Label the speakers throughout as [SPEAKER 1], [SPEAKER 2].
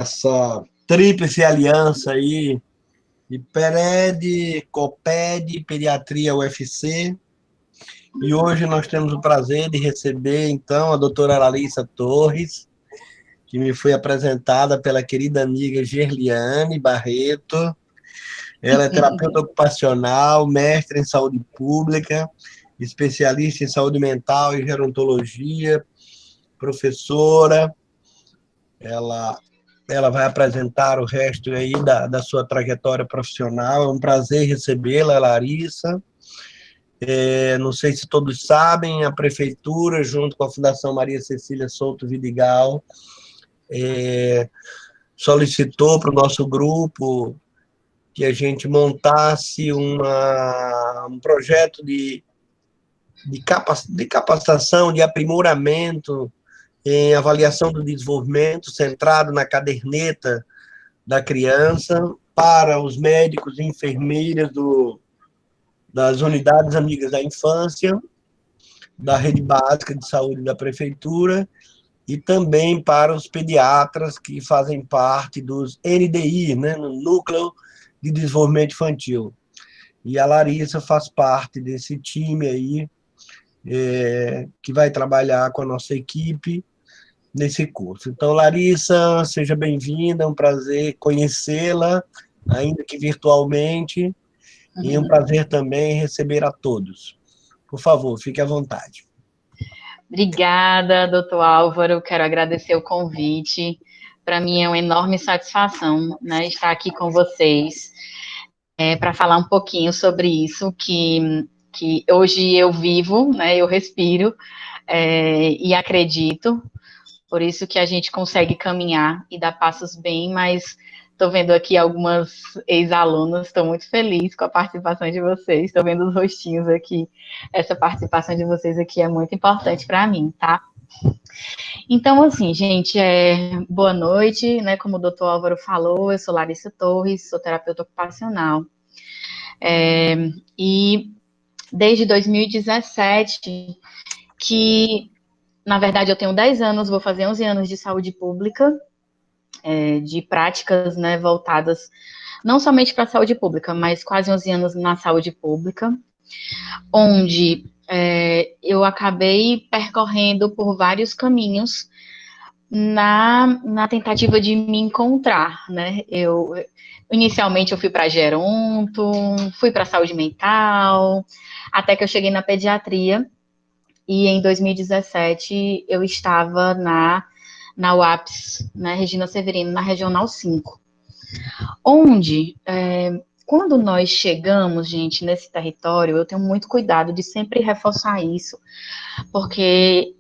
[SPEAKER 1] essa tríplice aliança aí, IPERED, COPED, Pediatria UFC. E hoje nós temos o prazer de receber, então, a doutora Larissa Torres, que me foi apresentada pela querida amiga Gerliane Barreto. Ela é terapeuta ocupacional, mestre em saúde pública, especialista em saúde mental e gerontologia, professora. Ela, ela vai apresentar o resto aí da sua trajetória profissional. É um prazer recebê-la, Larissa. Não sei se todos sabem, a Prefeitura, junto com a Fundação Maria Cecília Souto Vidigal, solicitou para o nosso grupo que a gente montasse um projeto de capacitação, de aprimoramento em avaliação do desenvolvimento, centrado na caderneta da criança, para os médicos e enfermeiras das unidades amigas da infância, da rede básica de saúde da prefeitura, e também para os pediatras que fazem parte dos NDI, né, no Núcleo de Desenvolvimento Infantil. E a Larissa faz parte desse time aí, que vai trabalhar com a nossa equipe nesse curso. Então, Larissa, seja bem-vinda, é um prazer conhecê-la, ainda que virtualmente, e é um prazer também receber a todos. Por favor, fique à vontade.
[SPEAKER 2] Obrigada, doutor Álvaro, quero agradecer o convite. Para mim é uma enorme satisfação, né, estar aqui com vocês, para falar um pouquinho sobre isso que hoje eu vivo, né, eu respiro e acredito. Por isso que a gente consegue caminhar e dar passos bem, mas estou vendo aqui algumas ex-alunas, estou muito feliz com a participação de vocês, estou vendo os rostinhos aqui, essa participação de vocês aqui é muito importante para mim, tá? Então, assim, gente, boa noite, né, como o doutor Álvaro falou, eu sou Larissa Torres, sou terapeuta ocupacional, e desde 2017 que, na verdade, eu tenho 10 anos, vou fazer 11 anos de saúde pública, de práticas, né, voltadas não somente para a saúde pública, mas quase 11 anos na saúde pública, onde eu acabei percorrendo por vários caminhos na tentativa de me encontrar, né? Inicialmente eu fui para geronto, fui para saúde mental, até que eu cheguei na pediatria, e em 2017 eu estava na UAPS, né, Regina Severino, na Regional 5, onde, quando nós chegamos, gente, nesse território, eu tenho muito cuidado de sempre reforçar isso, porque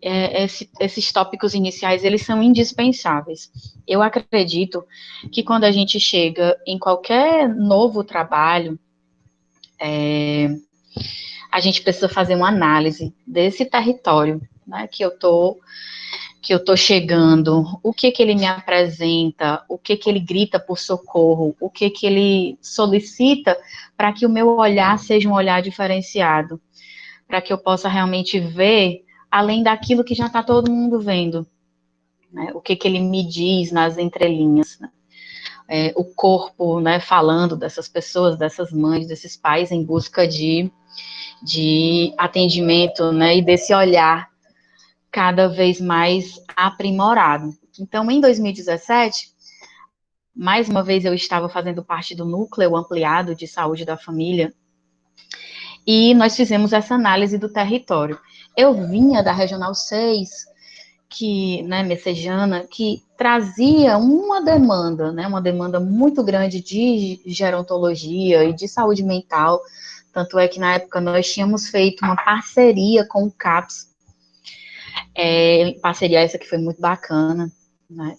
[SPEAKER 2] esses tópicos iniciais, eles são indispensáveis. Eu acredito que quando a gente chega em qualquer novo trabalho, a gente precisa fazer uma análise desse território, né, que eu tô chegando, o que ele me apresenta, o que ele grita por socorro, o que ele solicita para que o meu olhar seja um olhar diferenciado, para que eu possa realmente ver além daquilo que já está todo mundo vendo, né? O que ele me diz nas entrelinhas, né? O corpo, né, falando dessas pessoas, dessas mães, desses pais em busca de atendimento, né, e desse olhar cada vez mais aprimorado. Então, em 2017, mais uma vez eu estava fazendo parte do núcleo ampliado de saúde da família, e nós fizemos essa análise do território. Eu vinha da Regional 6, que, né, Messejana, que trazia uma demanda, né, uma demanda muito grande de gerontologia e de saúde mental, tanto é que na época nós tínhamos feito uma parceria com o CAPS, parceria essa que foi muito bacana, né,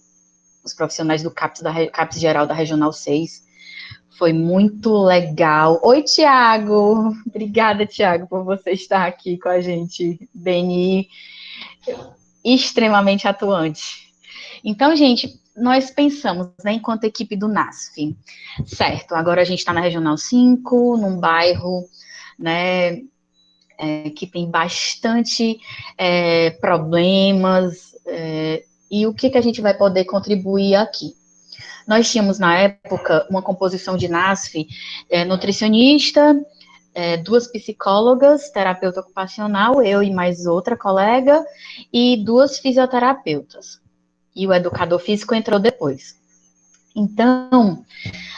[SPEAKER 2] os profissionais do CAPS, CAPS Geral da Regional 6, foi muito legal. Oi, Tiago! Obrigada, Tiago, por você estar aqui com a gente. BNI extremamente atuante. Então, gente, nós pensamos, né, enquanto equipe do NASF, certo, agora a gente está na Regional 5, num bairro, né, que tem bastante problemas, e o que a gente vai poder contribuir aqui? Nós tínhamos, na época, uma composição de NASF, nutricionista, 2 psicólogas, terapeuta ocupacional, eu e mais outra colega, e 2 fisioterapeutas. E o educador físico entrou depois. Então,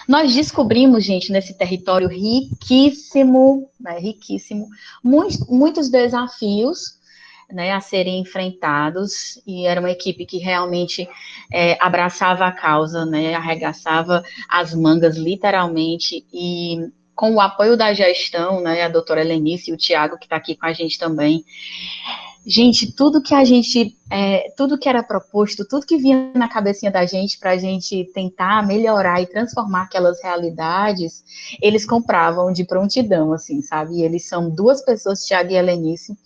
[SPEAKER 2] nós descobrimos, gente, nesse território riquíssimo, né, riquíssimo, muitos desafios, né, a serem enfrentados, e era uma equipe que realmente abraçava a causa, né, arregaçava as mangas, literalmente, e com o apoio da gestão, né, a doutora Helenice e o Tiago, que está aqui com a gente também. Gente, tudo que era proposto, tudo que vinha na cabecinha da gente para a gente tentar melhorar e transformar aquelas realidades, eles compravam de prontidão, assim, sabe? E eles são 2 pessoas, Tiago e Helenice,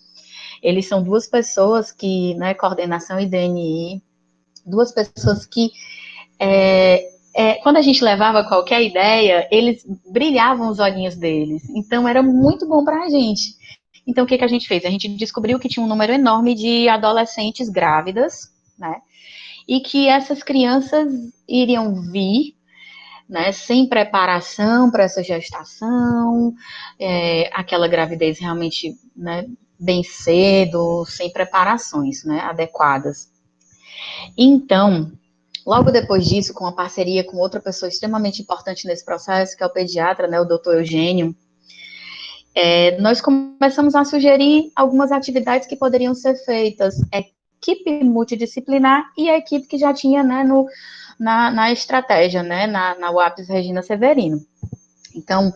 [SPEAKER 2] eles são 2 pessoas que, né, coordenação e DNI, 2 pessoas que, quando a gente levava qualquer ideia, eles brilhavam os olhinhos deles. Então, era muito bom para a gente. Então, o que a gente fez? A gente descobriu que tinha um número enorme de adolescentes grávidas, né? E que essas crianças iriam vir, né, sem preparação para essa gestação, aquela gravidez realmente, né, bem cedo, sem preparações, né, adequadas. Então, logo depois disso, com a parceria com outra pessoa extremamente importante nesse processo, que é o pediatra, né, o doutor Eugênio, nós começamos a sugerir algumas atividades que poderiam ser feitas, equipe multidisciplinar e a equipe que já tinha, né, na estratégia, né, na UAPS Regina Severino. Então,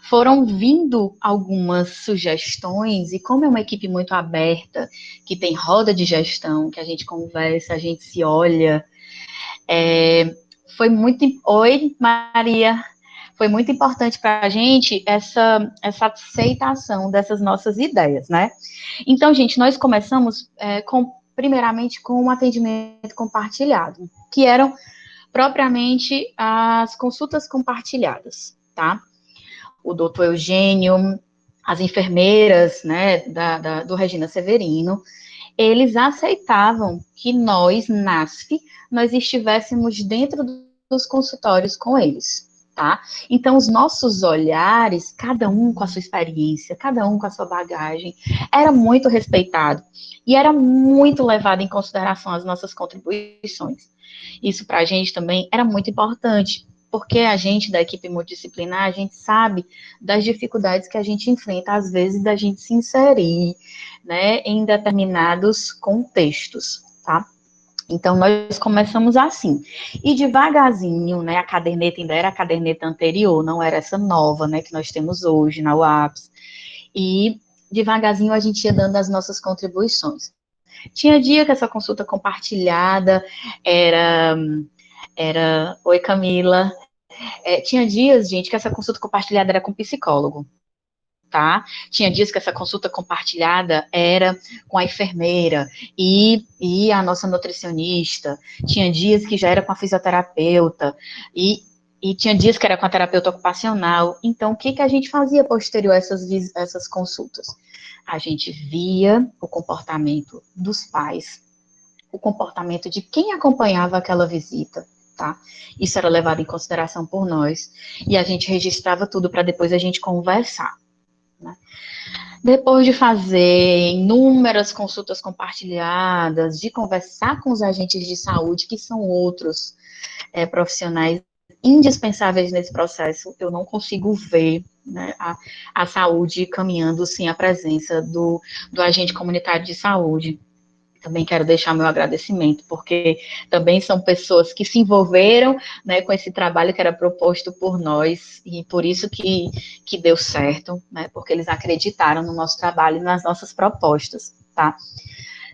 [SPEAKER 2] foram vindo algumas sugestões, e como é uma equipe muito aberta, que tem roda de gestão, que a gente conversa, a gente se olha, foi muito... Oi, Maria! Foi muito importante para a gente essa aceitação dessas nossas ideias, né? Então, gente, nós começamos primeiramente com um atendimento compartilhado, que eram propriamente as consultas compartilhadas, tá? O doutor Eugênio, as enfermeiras, né, do Regina Severino, eles aceitavam que nós, NASF, nós estivéssemos dentro dos consultórios com eles, tá? Então, os nossos olhares, cada um com a sua experiência, cada um com a sua bagagem, era muito respeitado e era muito levado em consideração as nossas contribuições. Isso para a gente também era muito importante, porque a gente da equipe multidisciplinar, a gente sabe das dificuldades que a gente enfrenta, às vezes, da gente se inserir, né, em determinados contextos, tá? Então, nós começamos assim. E devagarzinho, né, a caderneta ainda era a caderneta anterior, não era essa nova, né, que nós temos hoje na UAPS. E devagarzinho a gente ia dando as nossas contribuições. Tinha dia que essa consulta compartilhada era oi, Camila. Tinha dias, gente, que essa consulta compartilhada era com psicólogo. Tá? Tinha dias que essa consulta compartilhada era com a enfermeira e a nossa nutricionista. Tinha dias que já era com a fisioterapeuta e tinha dias que era com a terapeuta ocupacional. Então, o que a gente fazia posterior a essas consultas? A gente via o comportamento dos pais, o comportamento de quem acompanhava aquela visita, tá? Isso era levado em consideração por nós e a gente registrava tudo para depois a gente conversar. Né? Depois de fazer inúmeras consultas compartilhadas, de conversar com os agentes de saúde, que são outros profissionais indispensáveis nesse processo, eu não consigo ver, né, a saúde caminhando sem a presença do agente comunitário de saúde. Também quero deixar meu agradecimento, porque também são pessoas que se envolveram, né, com esse trabalho que era proposto por nós, e por isso que deu certo, né, porque eles acreditaram no nosso trabalho e nas nossas propostas, tá?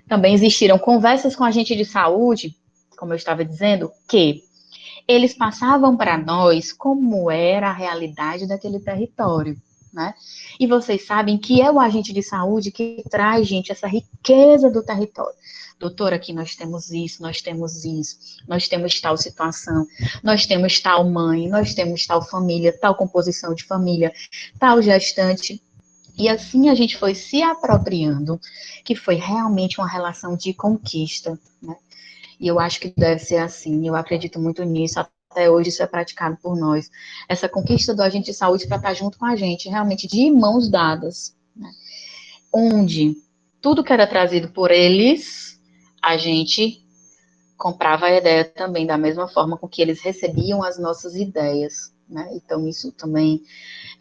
[SPEAKER 2] Também existiram conversas com a agente de saúde, como eu estava dizendo, que eles passavam para nós como era a realidade daquele território, né? E vocês sabem que é o agente de saúde que traz, gente, essa riqueza do território. Doutora, aqui nós temos isso, nós temos tal situação, nós temos tal mãe, nós temos tal família, tal composição de família, tal gestante. E assim a gente foi se apropriando, que foi realmente uma relação de conquista, né? E eu acho que deve ser assim, eu acredito muito nisso, até hoje isso é praticado por nós. Essa conquista do agente de saúde para estar junto com a gente, realmente de mãos dadas, né? Onde tudo que era trazido por eles, a gente comprava a ideia também, da mesma forma com que eles recebiam as nossas ideias, né? Então, isso também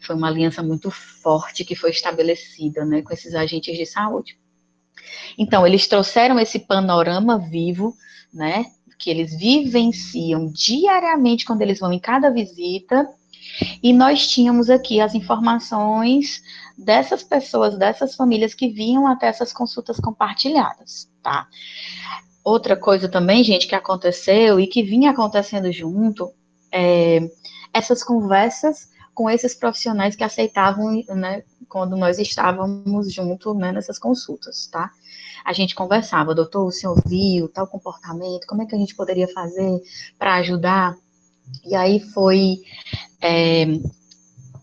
[SPEAKER 2] foi uma aliança muito forte que foi estabelecida, né, com esses agentes de saúde. Então, eles trouxeram esse panorama vivo, né, que eles vivenciam diariamente quando eles vão em cada visita, e nós tínhamos aqui as informações dessas pessoas, dessas famílias que vinham até essas consultas compartilhadas, tá? Outra coisa também, gente, que aconteceu e que vinha acontecendo junto, essas conversas com esses profissionais que aceitavam, né, quando nós estávamos juntos, né, nessas consultas, tá? A gente conversava, doutor, o senhor viu tal comportamento, como é que a gente poderia fazer para ajudar? E aí foi,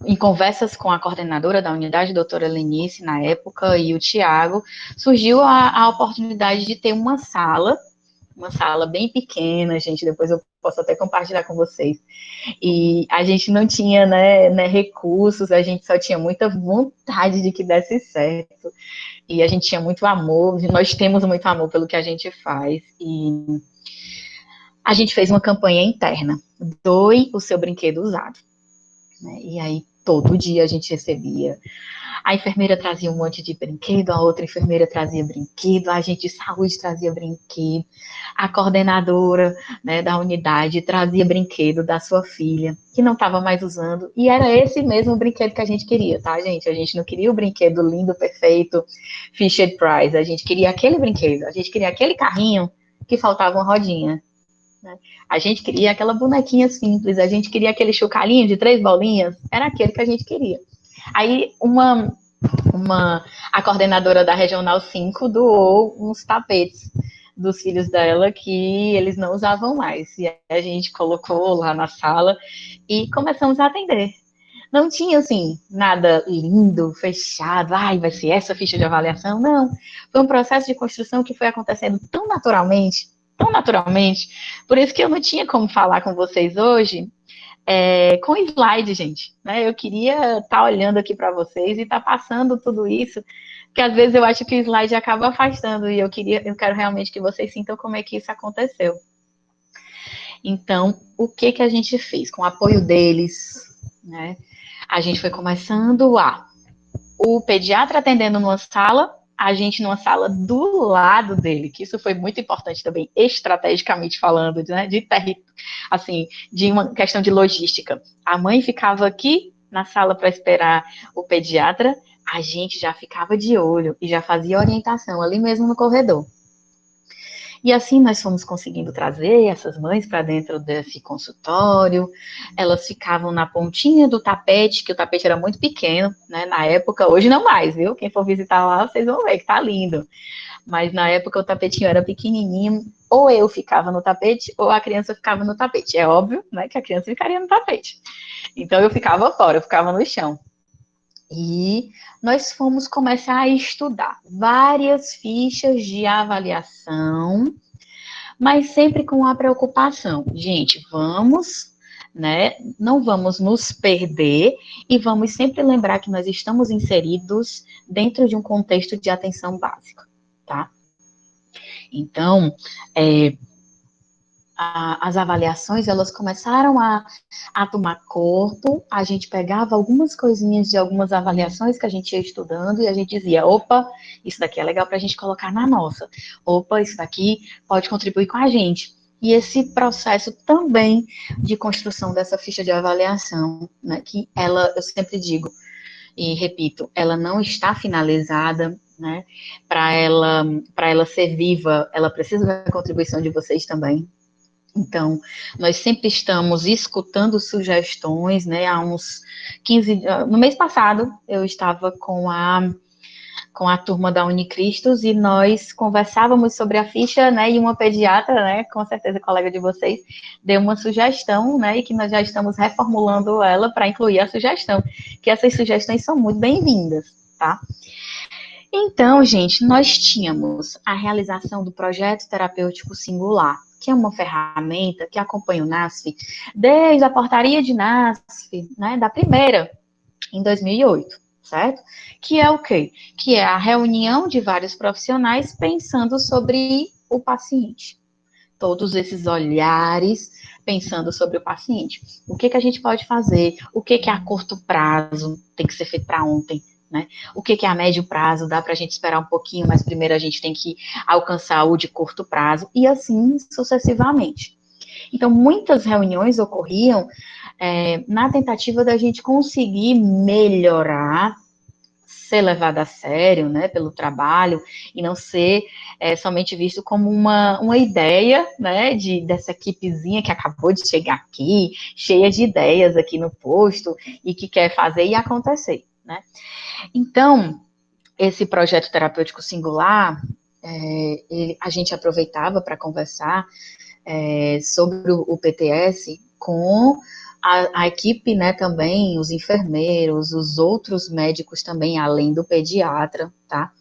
[SPEAKER 2] em conversas com a coordenadora da unidade, doutora Lenice, na época, e o Tiago, surgiu a oportunidade de ter uma sala bem pequena, gente, depois eu posso até compartilhar com vocês. E a gente não tinha, né, recursos, a gente só tinha muita vontade de que desse certo. E a gente tinha muito amor, nós temos muito amor pelo que a gente faz. E a gente fez uma campanha interna, doe o seu brinquedo usado, né? E aí todo dia a gente recebia. A enfermeira trazia um monte de brinquedo, a outra enfermeira trazia brinquedo, a agente de saúde trazia brinquedo, a coordenadora, né, da unidade trazia brinquedo da sua filha, que não estava mais usando, e era esse mesmo brinquedo que a gente queria, tá, gente? A gente não queria o brinquedo lindo, perfeito, Fisher Price, a gente queria aquele brinquedo, a gente queria aquele carrinho que faltava uma rodinha, né? A gente queria aquela bonequinha simples, a gente queria aquele chocalhinho de 3 bolinhas, era aquele que a gente queria. Aí a coordenadora da Regional 5 doou uns tapetes dos filhos dela que eles não usavam mais. E a gente colocou lá na sala e começamos a atender. Não tinha, assim, nada lindo, fechado, ai, vai ser essa ficha de avaliação. Não, foi um processo de construção que foi acontecendo tão naturalmente, por isso que eu não tinha como falar com vocês hoje com slide, gente, né? Eu queria estar olhando aqui para vocês e estar passando tudo isso, porque às vezes eu acho que o slide acaba afastando e eu quero realmente que vocês sintam como é que isso aconteceu. Então, o que a gente fez? Com o apoio deles, né? A gente foi começando o pediatra atendendo numa sala, a gente numa sala do lado dele, que isso foi muito importante também, estrategicamente falando, né, assim, de uma questão de logística. A mãe ficava aqui na sala para esperar o pediatra, a gente já ficava de olho e já fazia orientação ali mesmo no corredor. E assim nós fomos conseguindo trazer essas mães para dentro desse consultório. Elas ficavam na pontinha do tapete, que o tapete era muito pequeno, né? Na época, hoje não mais, viu? Quem for visitar lá, vocês vão ver que tá lindo. Mas na época o tapetinho era pequenininho, ou eu ficava no tapete, ou a criança ficava no tapete. É óbvio, né, que a criança ficaria no tapete. Então eu ficava fora, eu ficava no chão. E nós fomos começar a estudar várias fichas de avaliação, mas sempre com a preocupação, gente, né, não vamos nos perder e vamos sempre lembrar que nós estamos inseridos dentro de um contexto de atenção básica, tá? Então, as avaliações, elas começaram a tomar corpo, a gente pegava algumas coisinhas de algumas avaliações que a gente ia estudando e a gente dizia, opa, isso daqui é legal para a gente colocar na nossa, opa, isso daqui pode contribuir com a gente. E esse processo também de construção dessa ficha de avaliação, né, que ela, eu sempre digo e repito, ela não está finalizada, né, para ela ser viva, ela precisa da contribuição de vocês também. Então, nós sempre estamos escutando sugestões, né? Há uns 15... No mês passado, eu estava com a turma da Unicristos e nós conversávamos sobre a ficha, né? E uma pediatra, né? Com certeza, colega de vocês, deu uma sugestão, né? E que nós já estamos reformulando ela para incluir a sugestão. Que essas sugestões são muito bem-vindas, tá? Então, gente, nós tínhamos a realização do projeto terapêutico singular, que é uma ferramenta que acompanha o NASF desde a portaria de NASF, né, da primeira, em 2008, certo? Que é o quê? Que é a reunião de vários profissionais pensando sobre o paciente. Todos esses olhares pensando sobre o paciente. O que a gente pode fazer? O que é a curto prazo? Tem que ser feito para ontem, né? O que é a médio prazo? Dá para a gente esperar um pouquinho, mas primeiro a gente tem que alcançar o de curto prazo, e assim sucessivamente. Então, muitas reuniões ocorriam na tentativa da gente conseguir melhorar, ser levado a sério, né, pelo trabalho, e não ser somente visto como uma ideia, né, dessa equipezinha que acabou de chegar aqui, cheia de ideias aqui no posto, e que quer fazer e acontecer, né. Então, esse projeto terapêutico singular, a gente aproveitava para conversar sobre o PTS com a equipe, né, também, os enfermeiros, os outros médicos também, além do pediatra, tá?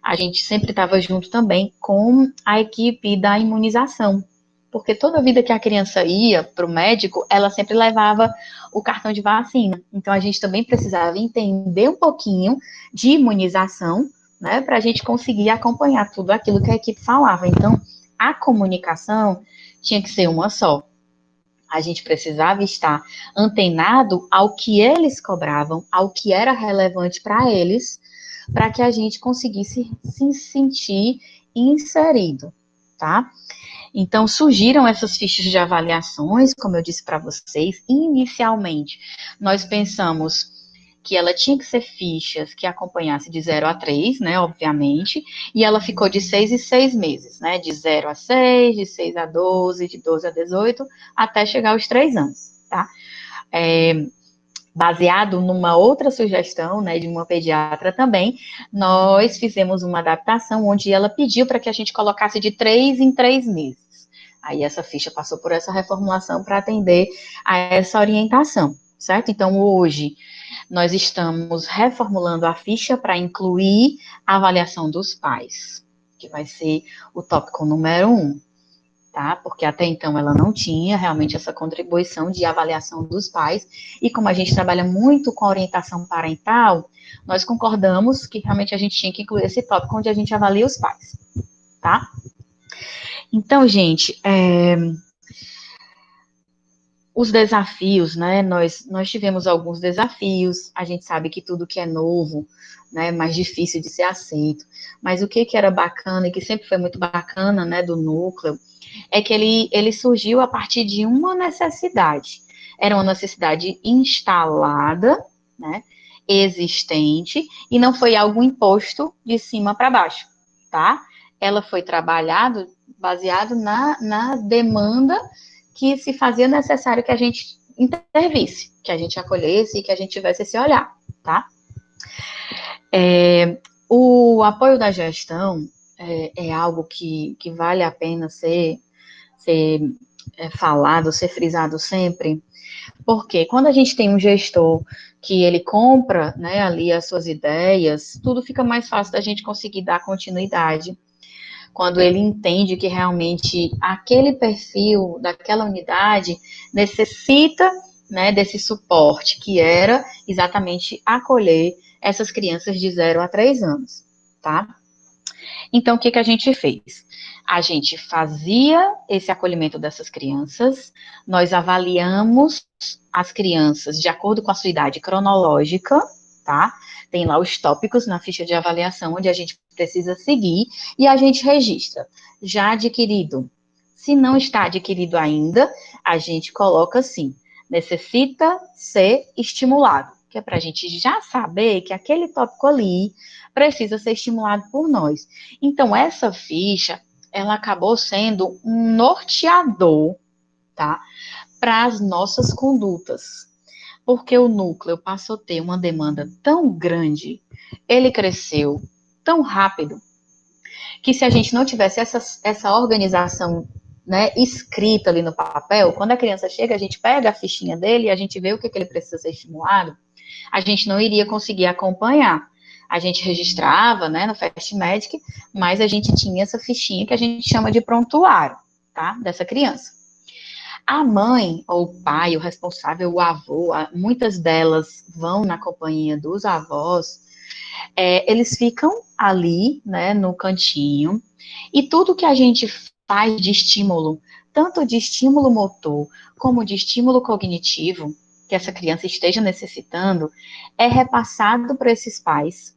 [SPEAKER 2] A gente sempre estava junto também com a equipe da imunização, porque toda vida que a criança ia para o médico, ela sempre levava o cartão de vacina. Então, a gente também precisava entender um pouquinho de imunização, né, para a gente conseguir acompanhar tudo aquilo que a equipe falava. Então, a comunicação tinha que ser uma só. A gente precisava estar antenado ao que eles cobravam, ao que era relevante para eles, para que a gente conseguisse se sentir inserido, tá? Então, surgiram essas fichas de avaliações, como eu disse para vocês. Inicialmente, nós pensamos que ela tinha que ser fichas que acompanhasse de 0 a 3, né, obviamente, e ela ficou de 6 em 6 meses, né, de 0 a 6, de 6 a 12, de 12 a 18, até chegar aos 3 anos, tá? Baseado numa outra sugestão, né, de uma pediatra também, nós fizemos uma adaptação onde ela pediu para que a gente colocasse de 3 em 3 meses. Aí essa ficha passou por essa reformulação para atender a essa orientação, certo? Então, hoje, nós estamos reformulando a ficha para incluir a avaliação dos pais, que vai ser o tópico número 1, tá? Porque até então ela não tinha realmente essa contribuição de avaliação dos pais, e como a gente trabalha muito com orientação parental, nós concordamos que realmente a gente tinha que incluir esse tópico onde a gente avalia os pais, tá? Então, gente, os desafios, né? Nós tivemos alguns desafios. A gente sabe que tudo que é novo, né, é mais difícil de ser aceito. Mas o que era bacana e que sempre foi muito bacana, né, do núcleo, é que ele surgiu a partir de uma necessidade. Era uma necessidade instalada, né, existente, e não foi algo imposto de cima para baixo, tá? Ela foi trabalhada baseado na demanda que se fazia necessário que a gente intervisse, que a gente acolhesse e que a gente tivesse esse olhar, tá? O apoio da gestão é algo que vale a pena ser falado, ser frisado sempre, porque quando a gente tem um gestor que ele compra, né, ali as suas ideias, tudo fica mais fácil da gente conseguir dar continuidade. Quando ele entende que realmente aquele perfil daquela unidade necessita, né, desse suporte, que era exatamente acolher essas crianças de 0 a 3 anos, tá? Então, o que a gente fez? A gente fazia esse acolhimento dessas crianças, nós avaliamos as crianças de acordo com a sua idade cronológica, tá? Tem lá os tópicos na ficha de avaliação onde a gente precisa seguir e a gente registra. Já adquirido. Se não está adquirido ainda, a gente coloca assim, necessita ser estimulado, que é para a gente já saber que aquele tópico ali precisa ser estimulado por nós. Então, essa ficha, ela acabou sendo um norteador, tá? Para as nossas condutas. Porque o núcleo passou a ter uma demanda tão grande, ele cresceu tão rápido, que se a gente não tivesse essa organização, né, escrita ali no papel, quando a criança chega, a gente pega a fichinha dele e a gente vê o que ele precisa ser estimulado, a gente não iria conseguir acompanhar. A gente registrava, né, no Fast Medic, mas a gente tinha essa fichinha que a gente chama de prontuário, tá? Dessa criança. A mãe, ou o pai, o responsável, o avô, muitas delas vão na companhia dos avós, eles ficam ali, né, no cantinho, e tudo que a gente faz de estímulo, tanto de estímulo motor, como de estímulo cognitivo, que essa criança esteja necessitando, é repassado para esses pais,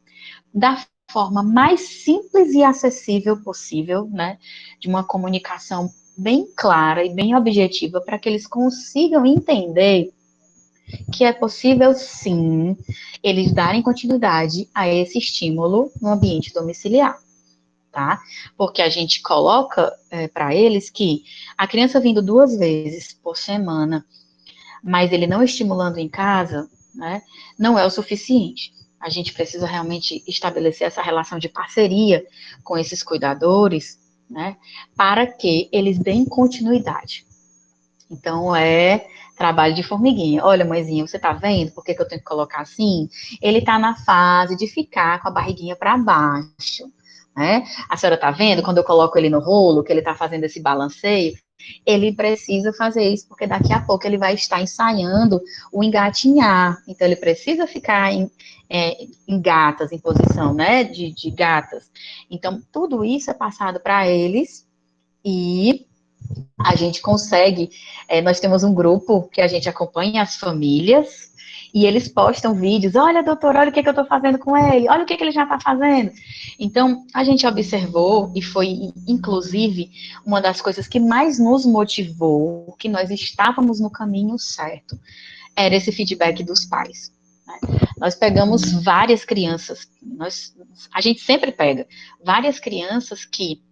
[SPEAKER 2] da forma mais simples e acessível possível, né, de uma comunicação bem clara e bem objetiva, para que eles consigam entender que é possível, sim, eles darem continuidade a esse estímulo no ambiente domiciliar, tá? Porque a gente coloca para eles que a criança vindo 2 vezes por semana, mas ele não estimulando em casa, né, não é o suficiente. A gente precisa realmente estabelecer essa relação de parceria com esses cuidadores, né, para que eles deem continuidade. Então, é trabalho de formiguinha. Olha, mãezinha, você tá vendo por que eu tenho que colocar assim? Ele tá na fase de ficar com a barriguinha para baixo, né? A senhora tá vendo quando eu coloco ele no rolo, que ele tá fazendo esse balanceio? Ele precisa fazer isso, porque daqui a pouco ele vai estar ensaiando o engatinhar. Então, ele precisa ficar em gatas, em posição, né, de gatas. Então, tudo isso é passado para eles e a gente consegue, nós temos um grupo que a gente acompanha as famílias e eles postam vídeos, olha, doutor, olha o que eu estou fazendo com ele, olha o que ele já está fazendo. Então, a gente observou, e foi, inclusive, uma das coisas que mais nos motivou, que nós estávamos no caminho certo, era esse feedback dos pais. Né? Nós pegamos várias crianças, a gente sempre pega várias crianças que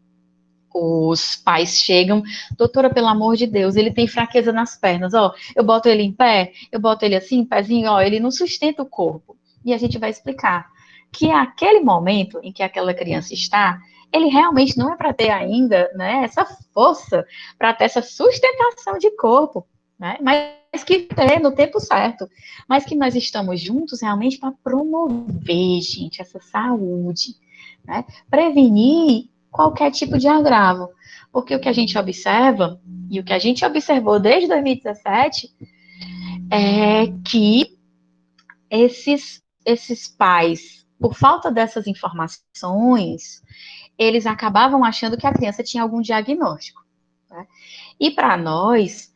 [SPEAKER 2] os pais chegam, doutora, pelo amor de Deus, ele tem fraqueza nas pernas, ó, eu boto ele em pé, eu boto ele assim, pezinho, ó, ele não sustenta o corpo. E a gente vai explicar que aquele momento em que aquela criança está, ele realmente não é para ter ainda, né, essa força, para ter essa sustentação de corpo, né, mas que ter no tempo certo, mas que nós estamos juntos realmente para promover, gente, essa saúde, né, prevenir qualquer tipo de agravo. Porque o que a gente observa, e o que a gente observou desde 2017, é que esses pais, por falta dessas informações, eles acabavam achando que a criança tinha algum diagnóstico. Né? E para nós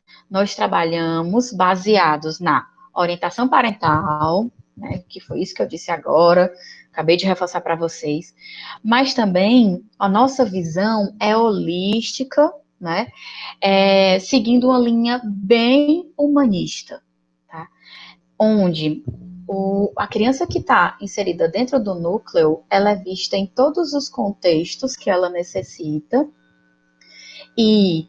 [SPEAKER 2] trabalhamos baseados na orientação parental, né, que foi isso que eu disse agora, acabei de reforçar para vocês, mas também a nossa visão é holística, né, seguindo uma linha bem humanista, tá? Onde a criança que está inserida dentro do núcleo, ela é vista em todos os contextos que ela necessita e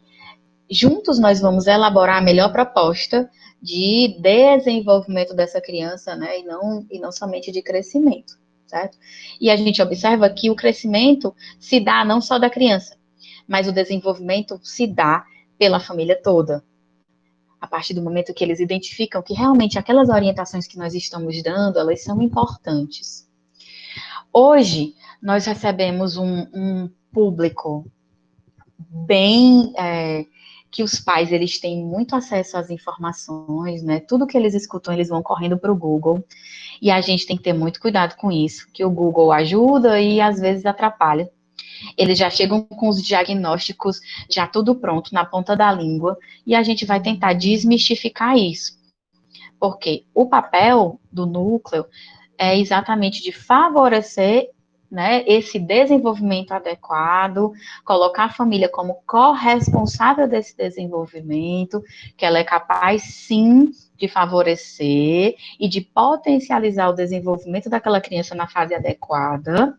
[SPEAKER 2] juntos nós vamos elaborar a melhor proposta de desenvolvimento dessa criança, né, e não somente de crescimento, certo? E a gente observa que o crescimento se dá não só da criança, mas o desenvolvimento se dá pela família toda. A partir do momento que eles identificam que realmente aquelas orientações que nós estamos dando, elas são importantes. Hoje, nós recebemos um público bem que os pais eles têm muito acesso às informações, né? Tudo que eles escutam, eles vão correndo para o Google. E a gente tem que ter muito cuidado com isso, que o Google ajuda e às vezes atrapalha. Eles já chegam com os diagnósticos já tudo pronto na ponta da língua e a gente vai tentar desmistificar isso. Porque o papel do núcleo é exatamente de favorecer, né, esse desenvolvimento adequado, colocar a família como corresponsável desse desenvolvimento, que ela é capaz, sim, de favorecer e de potencializar o desenvolvimento daquela criança na fase adequada,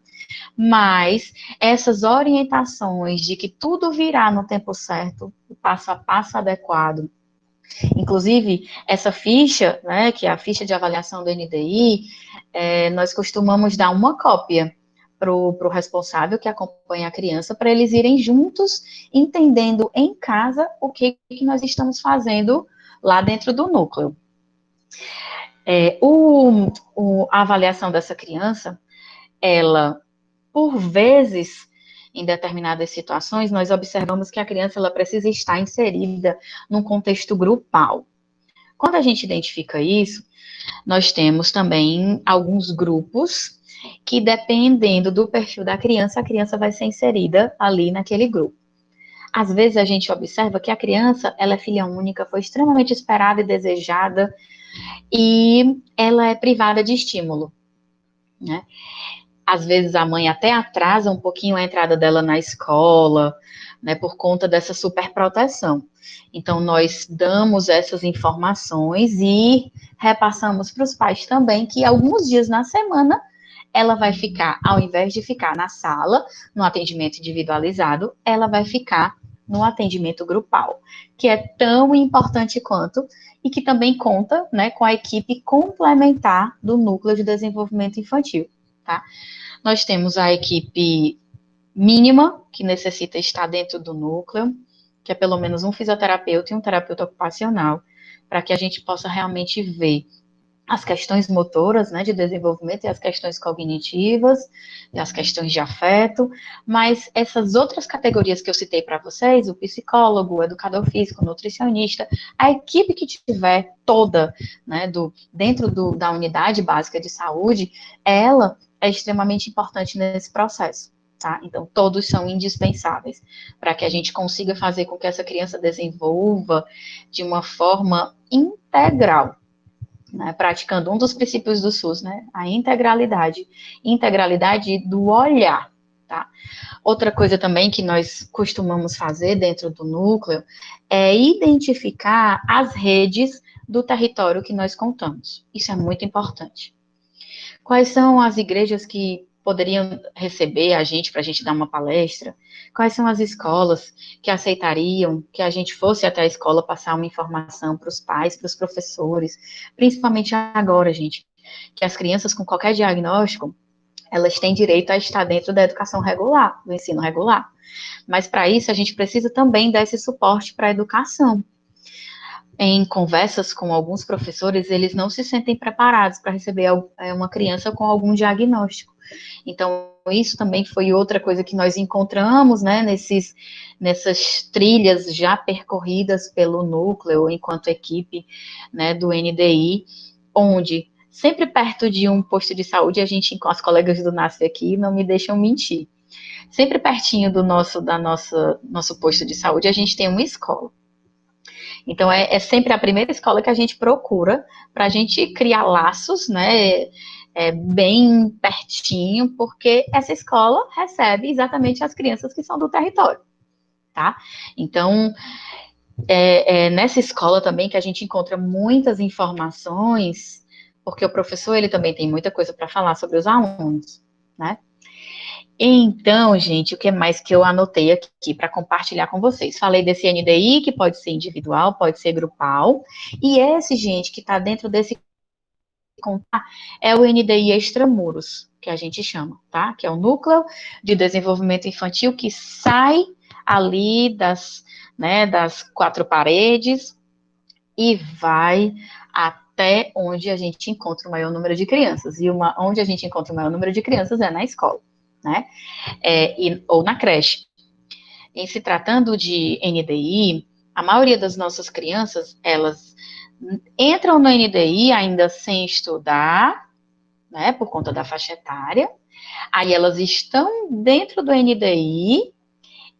[SPEAKER 2] mas essas orientações de que tudo virá no tempo certo, o passo a passo adequado. Inclusive, essa ficha, né, que é a ficha de avaliação do NDI, nós costumamos dar uma cópia para o responsável que acompanha a criança, para eles irem juntos, entendendo em casa o que nós estamos fazendo lá dentro do núcleo. A avaliação dessa criança, ela, por vezes, em determinadas situações, nós observamos que a criança ela precisa estar inserida num contexto grupal. Quando a gente identifica isso, nós temos também alguns grupos que, dependendo do perfil da criança, a criança vai ser inserida ali naquele grupo. Às vezes a gente observa que a criança, ela é filha única, foi extremamente esperada e desejada, e ela é privada de estímulo, né? Às vezes a mãe até atrasa um pouquinho a entrada dela na escola, né, por conta dessa superproteção. Então, nós damos essas informações e repassamos para os pais também que alguns dias na semana ela vai ficar, ao invés de ficar na sala, no atendimento individualizado, ela vai ficar no atendimento grupal, que é tão importante quanto e que também conta, né, com a equipe complementar do Núcleo de Desenvolvimento Infantil, tá? Nós temos a equipe mínima, que necessita estar dentro do núcleo, que é pelo menos um fisioterapeuta e um terapeuta ocupacional, para que a gente possa realmente ver as questões motoras, né, de desenvolvimento e as questões cognitivas, e as questões de afeto, mas essas outras categorias que eu citei para vocês, o psicólogo, o educador físico, o nutricionista, a equipe que tiver toda, né, dentro da unidade básica de saúde, ela é extremamente importante nesse processo. Tá? Então, todos são indispensáveis para que a gente consiga fazer com que essa criança desenvolva de uma forma integral, né, praticando um dos princípios do SUS, né, a integralidade do olhar, tá? Outra coisa também que nós costumamos fazer dentro do núcleo é identificar as redes do território que nós contamos. Isso é muito importante. Quais são as igrejas que poderiam receber a gente para a gente dar uma palestra? Quais são as escolas que aceitariam que a gente fosse até a escola passar uma informação para os pais, para os professores, principalmente agora, gente, que as crianças com qualquer diagnóstico, elas têm direito a estar dentro da educação regular, do ensino regular. Mas para isso a gente precisa também dar esse suporte para a educação. Em conversas com alguns professores, eles não se sentem preparados para receber uma criança com algum diagnóstico. Então, isso também foi outra coisa que nós encontramos, né, nessas trilhas já percorridas pelo núcleo, enquanto equipe, né, do NDI, onde sempre perto de um posto de saúde, a gente, com as colegas do NASF aqui, não me deixam mentir, sempre pertinho do nosso posto de saúde, a gente tem uma escola. Então, é sempre a primeira escola que a gente procura para a gente criar laços, né, bem pertinho, porque essa escola recebe exatamente as crianças que são do território, tá? Então, nessa escola também que a gente encontra muitas informações, porque o professor, ele também tem muita coisa para falar sobre os alunos, né? Então, gente, o que mais que eu anotei aqui para compartilhar com vocês? Falei desse NDI, que pode ser individual, pode ser grupal, e esse, gente, que está dentro desse contar é o NDI extramuros, que a gente chama, tá? Que é o Núcleo de Desenvolvimento Infantil que sai ali das quatro paredes e vai até onde a gente encontra o maior número de crianças. E onde a gente encontra o maior número de crianças é na escola, né? Ou na creche. Em se tratando de NDI, a maioria das nossas crianças, elas entram no NDI ainda sem estudar, né, por conta da faixa etária, aí elas estão dentro do NDI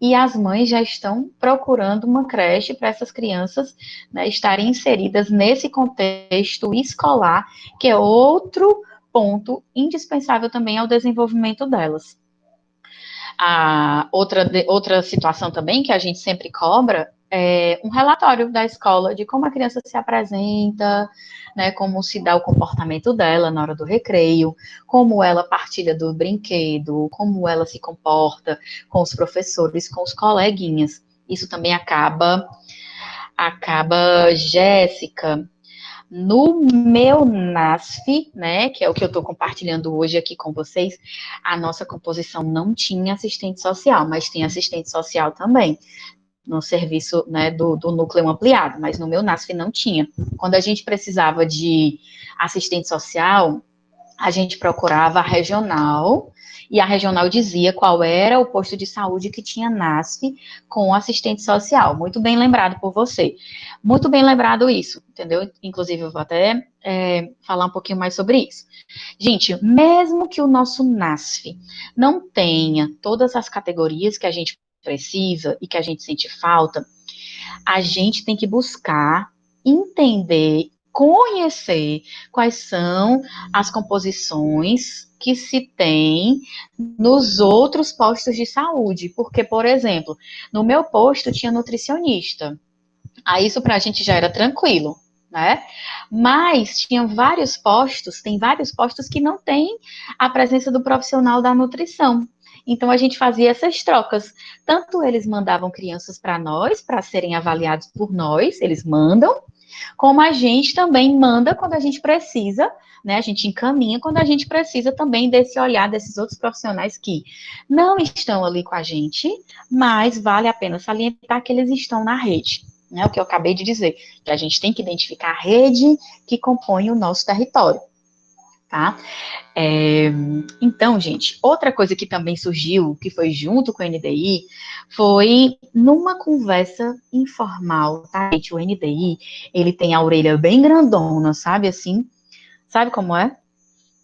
[SPEAKER 2] e as mães já estão procurando uma creche para essas crianças, né, estarem inseridas nesse contexto escolar, que é outro ponto indispensável também ao desenvolvimento delas. Outra situação também que a gente sempre cobra é um relatório da escola de como a criança se apresenta, né, como se dá o comportamento dela na hora do recreio, como ela partilha do brinquedo, como ela se comporta com os professores, com os coleguinhas. Isso também acaba, Jéssica, no meu NASF, né, que é o que eu estou compartilhando hoje aqui com vocês, a nossa composição não tinha assistente social, mas tem assistente social também, no serviço, né, do núcleo ampliado, mas no meu NASF não tinha. Quando a gente precisava de assistente social, a gente procurava a regional, e a regional dizia qual era o posto de saúde que tinha NASF com assistente social. Muito bem lembrado por você. Muito bem lembrado isso, entendeu? Inclusive, eu vou até falar um pouquinho mais sobre isso. Gente, mesmo que o nosso NASF não tenha todas as categorias que a gente precisa e que a gente sente falta, a gente tem que buscar entender, conhecer quais são as composições que se tem nos outros postos de saúde. Porque, por exemplo, no meu posto tinha nutricionista. Aí isso para a gente já era tranquilo, né? Mas tinha vários postos, tem vários postos que não tem a presença do profissional da nutrição. Então a gente fazia essas trocas. Tanto eles mandavam crianças para nós, para serem avaliados por nós, eles mandam, como a gente também manda quando a gente precisa, né? A gente encaminha quando a gente precisa também desse olhar desses outros profissionais que não estão ali com a gente, mas vale a pena salientar que eles estão na rede. Né, o que eu acabei de dizer, que a gente tem que identificar a rede que compõe o nosso território, tá? Então, gente, outra coisa que também surgiu, que foi junto com o NDI, foi numa conversa informal, tá, gente? O NDI, ele tem a orelha bem grandona, sabe assim? Sabe como é?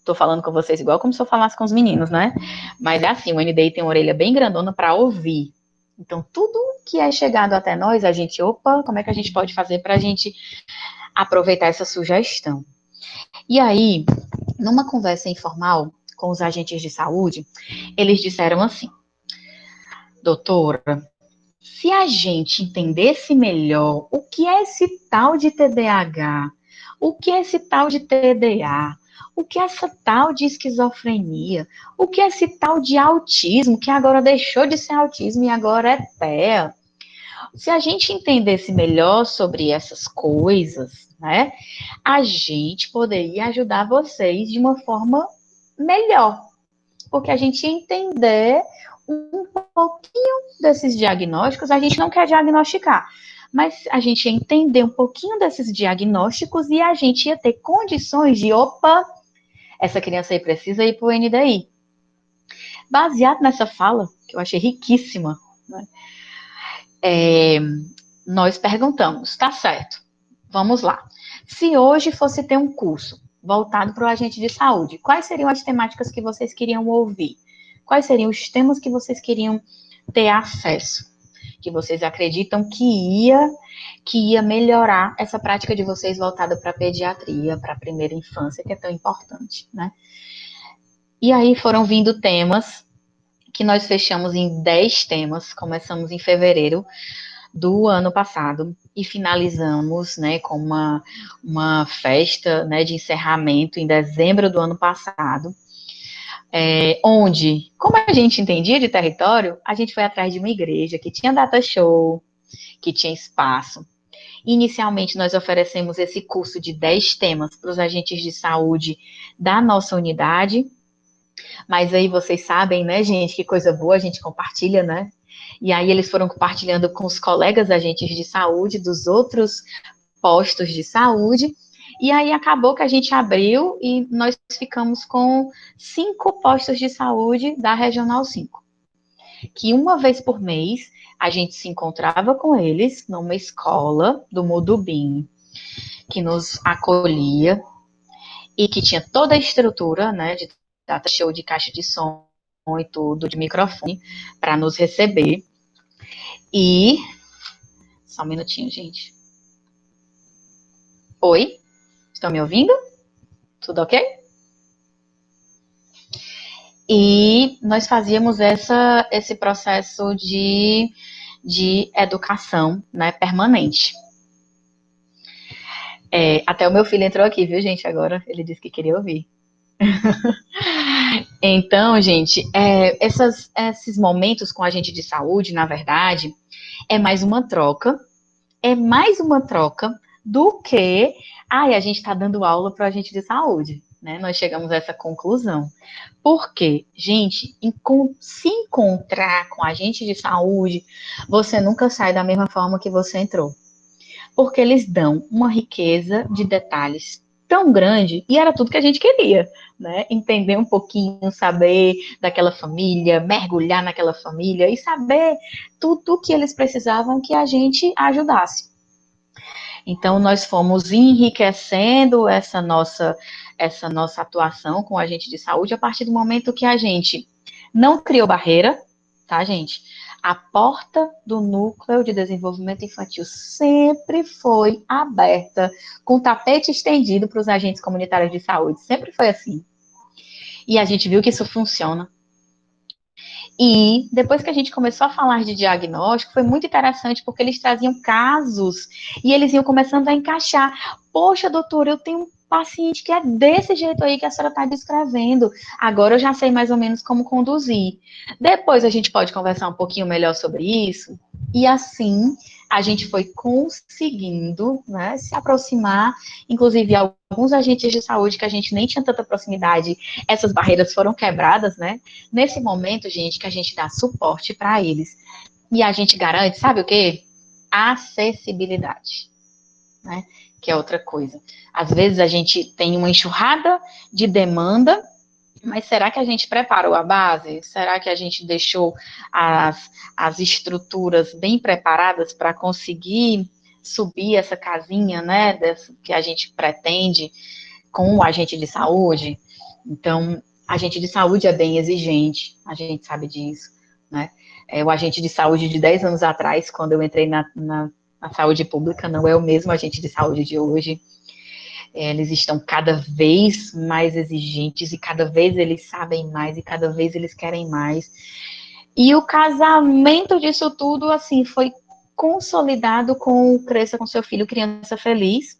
[SPEAKER 2] Tô falando com vocês igual como se eu falasse com os meninos, né? Mas é assim, o NDI tem uma orelha bem grandona para ouvir. Então, tudo que é chegado até nós, a gente, opa, como é que a gente pode fazer para a gente aproveitar essa sugestão? E aí, numa conversa informal com os agentes de saúde, eles disseram assim: doutora, se a gente entendesse melhor o que é esse tal de TDAH, o que é esse tal de TDA, o que é essa tal de esquizofrenia, o que é esse tal de autismo, que agora deixou de ser autismo e agora é TEA. Se a gente entendesse melhor sobre essas coisas, né, a gente poderia ajudar vocês de uma forma melhor, porque a gente ia entender um pouquinho desses diagnósticos, a gente não quer diagnosticar, mas a gente ia entender um pouquinho desses diagnósticos e a gente ia ter condições de, opa, essa criança aí precisa ir para o NDI. Baseado nessa fala, que eu achei riquíssima, né, nós perguntamos, tá certo, vamos lá. Se hoje fosse ter um curso voltado para o agente de saúde, quais seriam as temáticas que vocês queriam ouvir? Quais seriam os temas que vocês queriam ter acesso? Que vocês acreditam que ia melhorar essa prática de vocês voltada para a pediatria, para a primeira infância, que é tão importante, né? E aí foram vindo temas que nós fechamos em 10 temas, começamos em fevereiro do ano passado e finalizamos, né, com uma festa, né, de encerramento em dezembro do ano passado, onde, como a gente entendia de território, a gente foi atrás de uma igreja que tinha data show, que tinha espaço. Inicialmente, nós oferecemos esse curso de 10 temas para os agentes de saúde da nossa unidade, mas aí vocês sabem, né, gente, que coisa boa, a gente compartilha, né? E aí eles foram compartilhando com os colegas agentes de saúde dos outros postos de saúde, e aí acabou que a gente abriu e nós ficamos com 5 postos de saúde da Regional 5, que uma vez por mês a gente se encontrava com eles numa escola do Mudubim, que nos acolhia e que tinha toda a estrutura, né, de data show, de caixa de som e tudo, de microfone, para nos receber. E... Só um minutinho, gente. Oi? Estão me ouvindo? Tudo ok? E nós fazíamos esse processo de educação, né, permanente. Até o meu filho entrou aqui, viu, gente? Agora ele disse que queria ouvir. Então, gente, esses momentos com a gente de saúde, na verdade, é mais uma troca do que a gente está dando aula para a gente de saúde, né? Nós chegamos a essa conclusão. Porque, gente, se encontrar com a gente de saúde, você nunca sai da mesma forma que você entrou. Porque eles dão uma riqueza de detalhes tão grande, e era tudo que a gente queria, né? Entender um pouquinho, saber daquela família, mergulhar naquela família e saber tudo o que eles precisavam que a gente ajudasse. Então, nós fomos enriquecendo essa nossa atuação com o agente de saúde a partir do momento que a gente não criou barreira, tá, gente? A porta do núcleo de desenvolvimento infantil sempre foi aberta, com tapete estendido para os agentes comunitários de saúde. Sempre foi assim. E a gente viu que isso funciona. E depois que a gente começou a falar de diagnóstico, foi muito interessante, porque eles traziam casos e eles iam começando a encaixar. Poxa, doutora, eu tenho um paciente que é desse jeito aí que a senhora está descrevendo. Agora eu já sei mais ou menos como conduzir. Depois a gente pode conversar um pouquinho melhor sobre isso. E assim a gente foi conseguindo, né, se aproximar, inclusive alguns agentes de saúde que a gente nem tinha tanta proximidade, essas barreiras foram quebradas, né? Nesse momento, gente, que a gente dá suporte para eles. E a gente garante, sabe o quê? Acessibilidade, né? Que é outra coisa. Às vezes a gente tem uma enxurrada de demanda, mas será que a gente preparou a base? Será que a gente deixou as estruturas bem preparadas para conseguir subir essa casinha, né, que a gente pretende com o agente de saúde? Então, agente de saúde é bem exigente, a gente sabe disso, né? O agente de saúde de 10 anos atrás, quando eu entrei na saúde pública, não é o mesmo agente de saúde de hoje. Eles estão cada vez mais exigentes e cada vez eles sabem mais e cada vez eles querem mais. E o casamento disso tudo, assim, foi consolidado com o Cresça com Seu Filho Criança Feliz,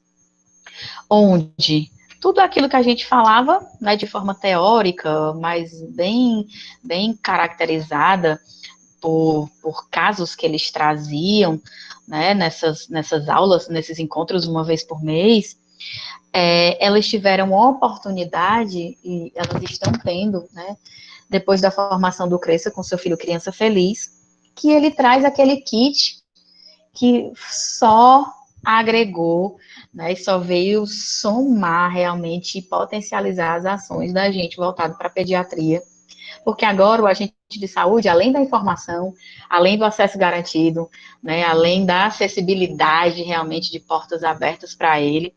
[SPEAKER 2] onde tudo aquilo que a gente falava, né, de forma teórica, mas bem caracterizada por casos que eles traziam, né, nessas aulas, nesses encontros uma vez por mês, elas tiveram a oportunidade, e elas estão tendo, né, depois da formação do Cresça com Seu Filho Criança Feliz, que ele traz aquele kit que só agregou, né, e só veio somar realmente e potencializar as ações da gente voltado para a pediatria, porque agora o agente de saúde, além da informação, além do acesso garantido, né, além da acessibilidade realmente de portas abertas para ele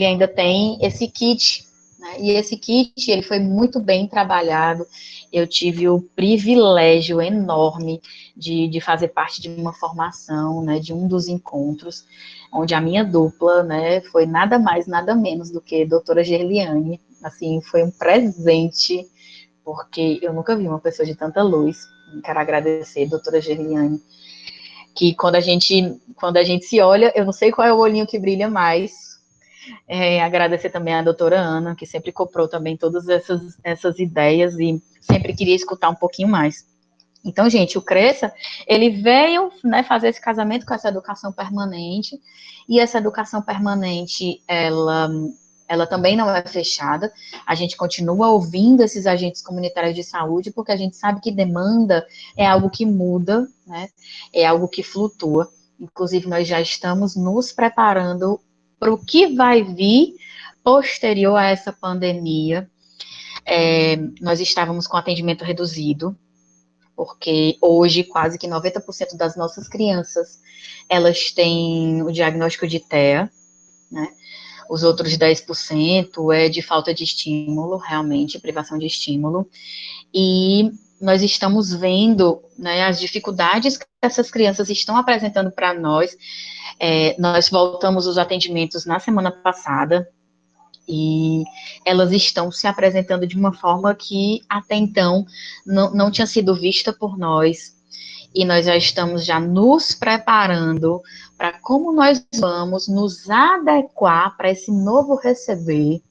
[SPEAKER 2] ainda tem esse kit, né, e esse kit, ele foi muito bem trabalhado. Eu tive o privilégio enorme de fazer parte de uma formação, né, de um dos encontros, onde a minha dupla, né, foi nada mais, nada menos do que a doutora Gerliane. Assim, foi um presente, porque eu nunca vi uma pessoa de tanta luz. Quero agradecer, doutora Gerliane, que quando a gente se olha, eu não sei qual é o olhinho que brilha mais. Agradecer também à doutora Ana, que sempre comprou também todas essas ideias e sempre queria escutar um pouquinho mais. Então, gente, o Cresça, ele veio, né, fazer esse casamento com essa educação permanente, e essa educação permanente, ela também não é fechada. A gente continua ouvindo esses agentes comunitários de saúde, porque a gente sabe que demanda é algo que muda, né, é algo que flutua. Inclusive, nós já estamos nos preparando para o que vai vir posterior a essa pandemia. Nós estávamos com atendimento reduzido, porque hoje quase que 90% das nossas crianças, elas têm o diagnóstico de TEA, né? Os outros 10% é de falta de estímulo, realmente, privação de estímulo, e nós estamos vendo, né, as dificuldades que essas crianças estão apresentando para nós. Nós voltamos os atendimentos na semana passada, e elas estão se apresentando de uma forma que até então não tinha sido vista por nós, e nós já estamos nos preparando para como nós vamos nos adequar para esse novo receber,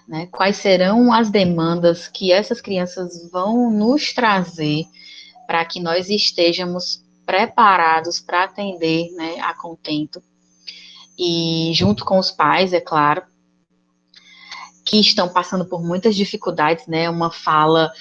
[SPEAKER 2] né? Quais serão as demandas que essas crianças vão nos trazer para que nós estejamos preparados para atender, né, a contento, e junto com os pais, é claro. que estão passando por muitas dificuldades, né? É uma fala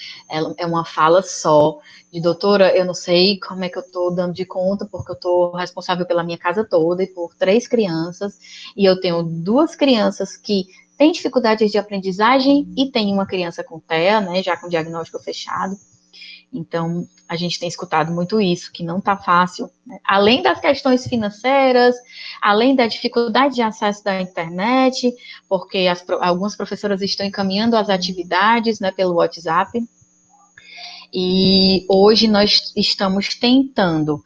[SPEAKER 2] só de doutora, eu não sei como é que eu estou dando de conta, porque eu estou responsável pela minha casa toda e por 3 crianças, e eu tenho 2 crianças que têm dificuldades de aprendizagem e tem uma criança com TEA, né? Já com diagnóstico fechado. Então, a gente tem escutado muito isso, que não está fácil, né? Além das questões financeiras, além da dificuldade de acesso da internet, porque algumas professoras estão encaminhando as atividades, né, pelo WhatsApp, e hoje nós estamos tentando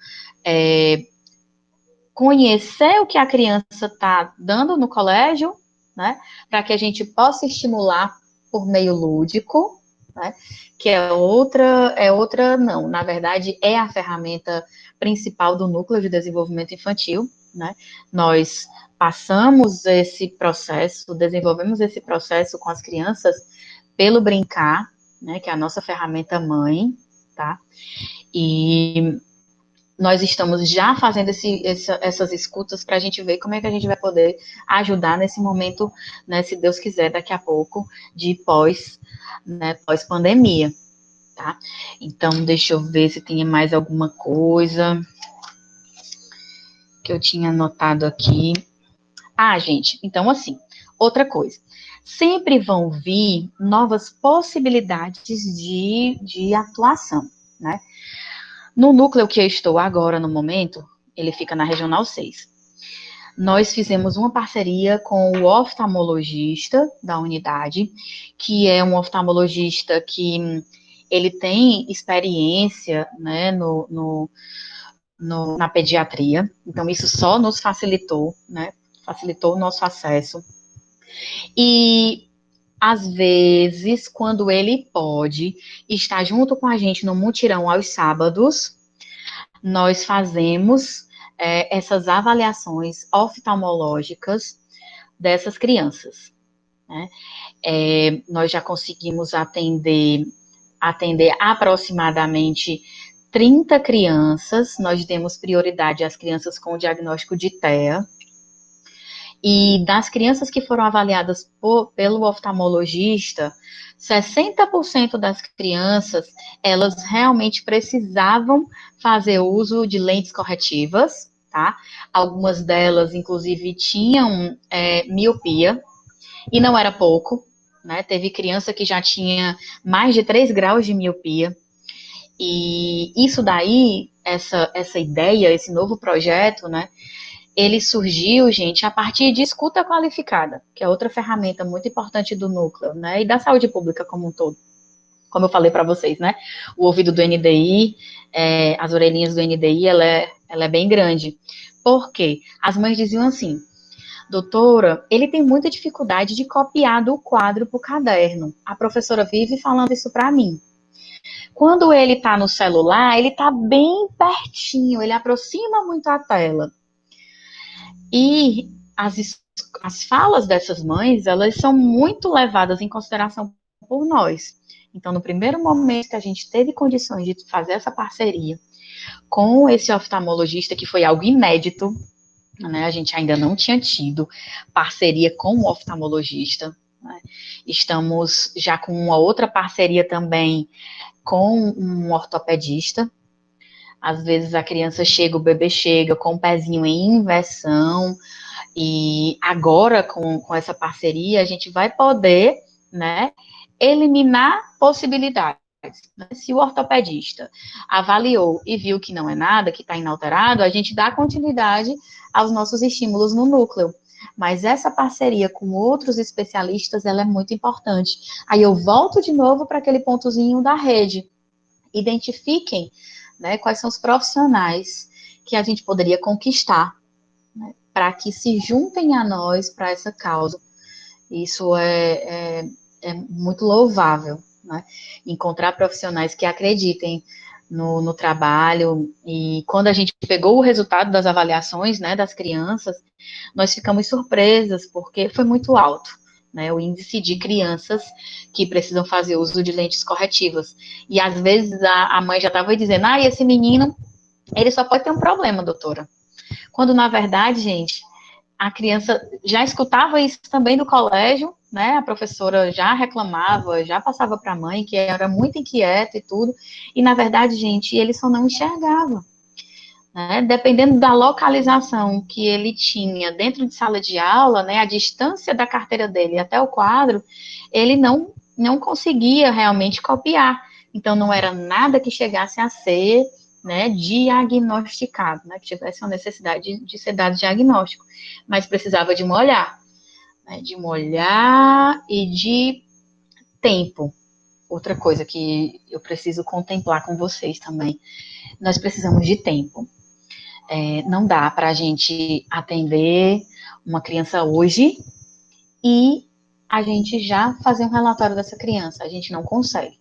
[SPEAKER 2] conhecer o que a criança está dando no colégio, né, para que a gente possa estimular por meio lúdico, né, que não, na verdade é a ferramenta principal do Núcleo de Desenvolvimento Infantil, né, nós passamos esse processo, desenvolvemos esse processo com as crianças pelo Brincar, né, que é a nossa ferramenta mãe, tá, e nós estamos já fazendo essas escutas para a gente ver como é que a gente vai poder ajudar nesse momento, né, se Deus quiser, daqui a pouco, de pós-pandemia, tá? Então, deixa eu ver se tem mais alguma coisa que eu tinha anotado aqui. Ah, gente, então assim, outra coisa. Sempre vão vir novas possibilidades de atuação, né? No núcleo que eu estou agora, no momento, ele fica na Regional 6. Nós fizemos uma parceria com o oftalmologista da unidade, que é um oftalmologista que ele tem experiência, né, na pediatria. Então, isso só nos facilitou, né, facilitou o nosso acesso. E às vezes, quando ele pode, está junto com a gente no mutirão aos sábados, nós fazemos essas avaliações oftalmológicas dessas crianças, né? Nós já conseguimos atender aproximadamente 30 crianças, nós demos prioridade às crianças com diagnóstico de TEA, e das crianças que foram avaliadas pelo oftalmologista, 60% das crianças, elas realmente precisavam fazer uso de lentes corretivas, tá? Algumas delas, inclusive, tinham miopia, e não era pouco, né? Teve criança que já tinha mais de 3 graus de miopia, e isso daí, essa ideia, esse novo projeto, né? Ele surgiu, gente, a partir de escuta qualificada, que é outra ferramenta muito importante do núcleo, né, e da saúde pública como um todo. Como eu falei para vocês, né, o ouvido do NDI, as orelhinhas do NDI, ela é bem grande. Por quê? As mães diziam assim, doutora, ele tem muita dificuldade de copiar do quadro para o caderno. A professora vive falando isso para mim. Quando ele está no celular, ele está bem pertinho, ele aproxima muito a tela. E as falas dessas mães, elas são muito levadas em consideração por nós. Então, no primeiro momento que a gente teve condições de fazer essa parceria com esse oftalmologista, que foi algo inédito, né? A gente ainda não tinha tido parceria com um oftalmologista, né? Estamos já com uma outra parceria também com um ortopedista. Às vezes a criança chega, o bebê chega com o pezinho em inversão, e agora com essa parceria a gente vai poder, né, eliminar possibilidades. Se o ortopedista avaliou e viu que não é nada, que está inalterado, a gente dá continuidade aos nossos estímulos no núcleo. Mas essa parceria com outros especialistas, ela é muito importante. Aí eu volto de novo para aquele pontozinho da rede. Identifiquem, né, quais são os profissionais que a gente poderia conquistar, né, para que se juntem a nós para essa causa. Isso é muito louvável, né? Encontrar profissionais que acreditem no trabalho. E quando a gente pegou o resultado das avaliações, né, das crianças, nós ficamos surpresas, porque foi muito alto, né, o índice de crianças que precisam fazer uso de lentes corretivas. E às vezes a mãe já estava dizendo, esse menino, ele só pode ter um problema, doutora. Quando, na verdade, gente, a criança já escutava isso também do colégio, né? A professora já reclamava, já passava para a mãe, que era muito inquieta e tudo. E, na verdade, gente, ele só não enxergava. Né? Dependendo da localização que ele tinha dentro de sala de aula, né, a distância da carteira dele até o quadro, ele não conseguia realmente copiar. Então, não era nada que chegasse a ser, né, diagnosticado, né, que tivesse uma necessidade de ser dado diagnóstico, mas precisava de um olhar, né, de um olhar e de tempo. Outra coisa que eu preciso contemplar com vocês também, nós precisamos de tempo. Não dá para a gente atender uma criança hoje e a gente já fazer um relatório dessa criança. A gente não consegue.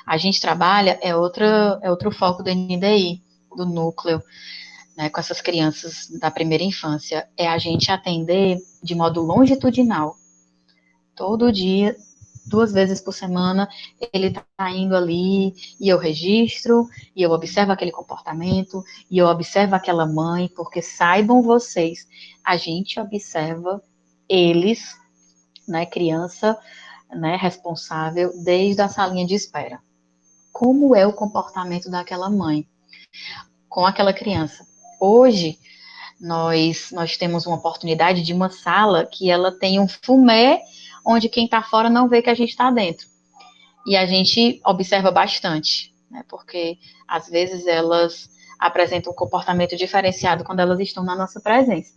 [SPEAKER 2] A gente trabalha, outro foco do NDI, do núcleo, né, com essas crianças da primeira infância, é a gente atender de modo longitudinal. Todo dia, 2 vezes por semana, ele está indo ali e eu registro, e eu observo aquele comportamento, e eu observo aquela mãe, porque saibam vocês, a gente observa eles, né, criança, né, responsável, desde a salinha de espera. Como é o comportamento daquela mãe com aquela criança? Hoje, nós temos uma oportunidade de uma sala que ela tem um fumê, onde quem está fora não vê que a gente está dentro. E a gente observa bastante, né, porque às vezes elas apresentam um comportamento diferenciado quando elas estão na nossa presença.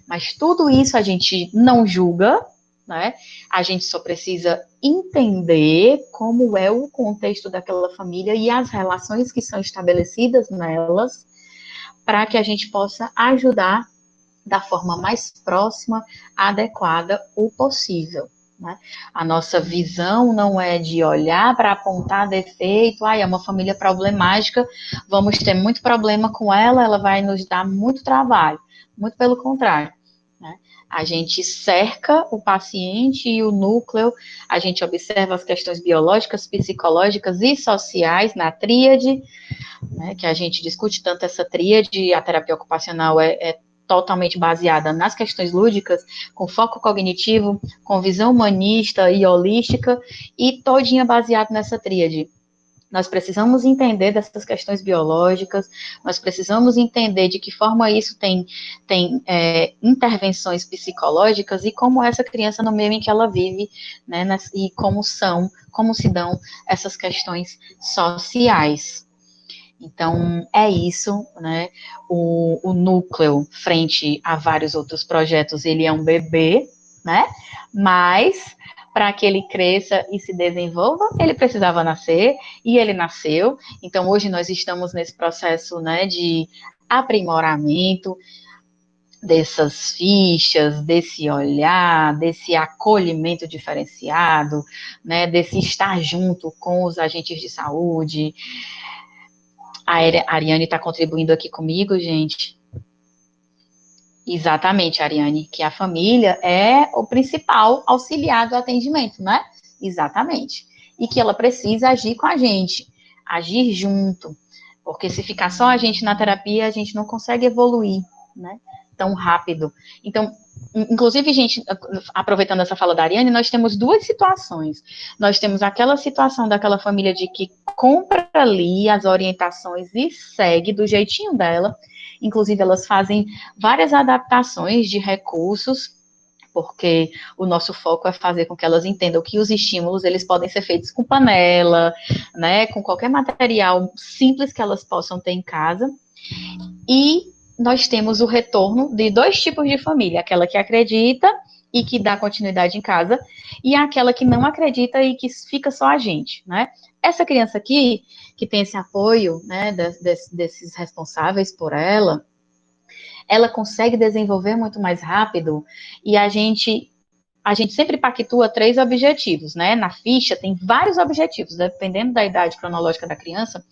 [SPEAKER 2] Mas tudo isso a gente não julga, né? A gente só precisa entender como é o contexto daquela família e as relações que são estabelecidas nelas, para que a gente possa ajudar da forma mais próxima, adequada o possível. Né? A nossa visão não é de olhar para apontar defeito, é uma família problemática, vamos ter muito problema com ela, ela vai nos dar muito trabalho. Muito pelo contrário. Né? A gente cerca o paciente e o núcleo, a gente observa as questões biológicas, psicológicas e sociais na tríade, né, que a gente discute tanto essa tríade, a terapia ocupacional é totalmente baseada nas questões lúdicas, com foco cognitivo, com visão humanista e holística, e todinha baseado nessa tríade. Nós precisamos entender dessas questões biológicas, nós precisamos entender de que forma isso tem intervenções psicológicas e como essa criança no meio em que ela vive, né, e como se dão essas questões sociais. Então, é isso, né? O núcleo, frente a vários outros projetos, ele é um bebê, né? Mas, para que ele cresça e se desenvolva, ele precisava nascer, e ele nasceu. Então, hoje nós estamos nesse processo, né, de aprimoramento dessas fichas, desse olhar, desse acolhimento diferenciado, né, desse estar junto com os agentes de saúde. A Ariane está contribuindo aqui comigo, gente. Exatamente, Ariane, que a família é o principal auxiliar do atendimento, né? Exatamente. E que ela precisa agir com a gente, agir junto. Porque se ficar só a gente na terapia, a gente não consegue evoluir, né? Tão rápido. Então, inclusive, gente, aproveitando essa fala da Ariane, nós temos duas situações. Nós temos aquela situação daquela família de que compra ali as orientações e segue do jeitinho dela. Inclusive, elas fazem várias adaptações de recursos, porque o nosso foco é fazer com que elas entendam que os estímulos, eles podem ser feitos com panela, né, com qualquer material simples que elas possam ter em casa. E nós temos o retorno de dois tipos de família, aquela que acredita e que dá continuidade em casa, e aquela que não acredita e que fica só a gente, né? Essa criança aqui, que tem esse apoio, né, desses responsáveis por ela consegue desenvolver muito mais rápido, e a gente sempre pactua 3 objetivos, né? Na ficha tem vários objetivos, dependendo da idade cronológica da criança,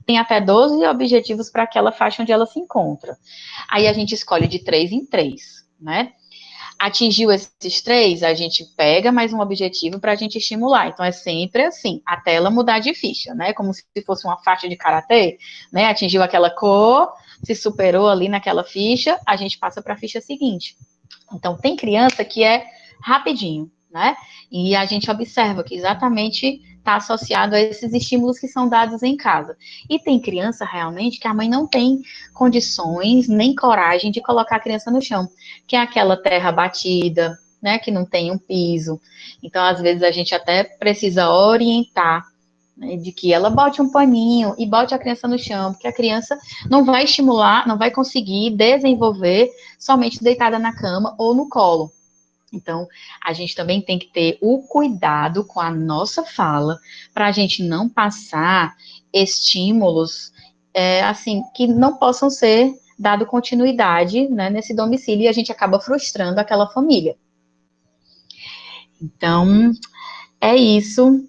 [SPEAKER 2] tem até 12 objetivos para aquela faixa onde ela se encontra. Aí a gente escolhe de 3 em 3, né? Atingiu esses 3, a gente pega mais um objetivo para a gente estimular. Então, é sempre assim, até ela mudar de ficha, né? Como se fosse uma faixa de karatê, né? Atingiu aquela cor, se superou ali naquela ficha, a gente passa para a ficha seguinte. Então, tem criança que é rapidinho, né? E a gente observa que exatamente está associado a esses estímulos que são dados em casa. E tem criança realmente que a mãe não tem condições nem coragem de colocar a criança no chão, que é aquela terra batida, né, que não tem um piso. Então, às vezes, a gente até precisa orientar, né, de que ela bote um paninho e bote a criança no chão, porque a criança não vai estimular, não vai conseguir desenvolver somente deitada na cama ou no colo. Então, a gente também tem que ter o cuidado com a nossa fala, para a gente não passar estímulos, assim, que não possam ser dado continuidade, né, nesse domicílio, e a gente acaba frustrando aquela família. Então, é isso.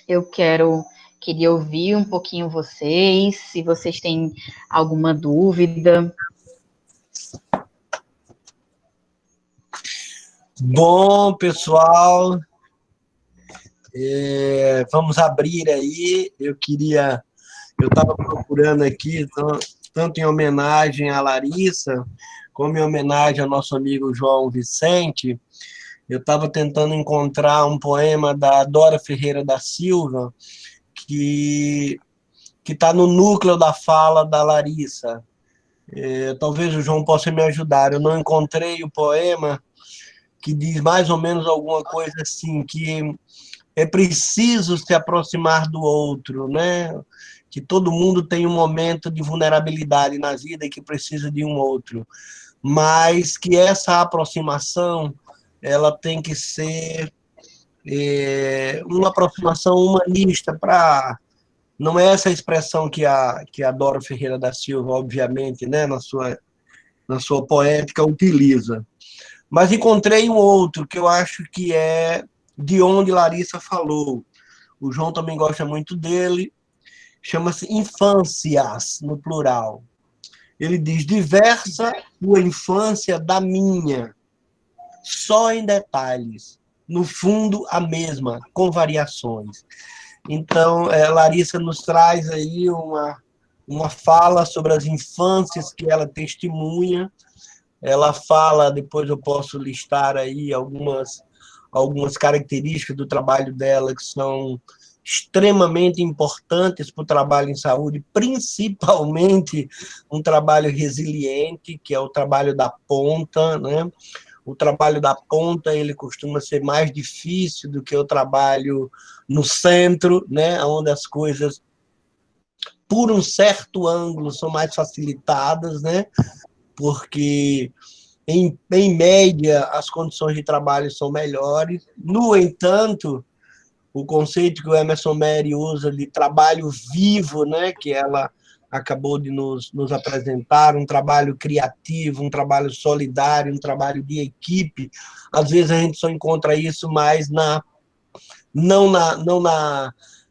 [SPEAKER 2] Eu queria ouvir um pouquinho vocês, se vocês têm alguma dúvida.
[SPEAKER 1] Bom, pessoal, vamos abrir aí. Eu estava procurando aqui, tanto em homenagem à Larissa, como em homenagem ao nosso amigo João Vicente, eu estava tentando encontrar um poema da Dora Ferreira da Silva, que está no núcleo da fala da Larissa. Talvez o João possa me ajudar. Eu não encontrei o poema, que diz mais ou menos alguma coisa assim, que é preciso se aproximar do outro, né? Que todo mundo tem um momento de vulnerabilidade na vida e que precisa de um outro, mas que essa aproximação ela tem que ser uma aproximação humanista, para não é essa expressão que a Dora Ferreira da Silva, obviamente, né, na sua poética, utiliza. Mas encontrei um outro que eu acho que é de onde Larissa falou. O João também gosta muito dele. Chama-se Infâncias, no plural. Ele diz: diversa tua infância da minha, só em detalhes. No fundo, a mesma, com variações. Então, Larissa nos traz aí uma fala sobre as infâncias que ela testemunha. Ela fala, depois eu posso listar aí algumas características do trabalho dela que são extremamente importantes para o trabalho em saúde, principalmente um trabalho resiliente, que é o trabalho da ponta, né? O trabalho da ponta, ele costuma ser mais difícil do que o trabalho no centro, né? Onde as coisas, por um certo ângulo, são mais facilitadas, né? Porque em média, as condições de trabalho são melhores. No entanto, o conceito que o Emerson Meri usa de trabalho vivo, né, que ela acabou de nos apresentar, um trabalho criativo, um trabalho solidário, um trabalho de equipe, às vezes a gente só encontra isso mais não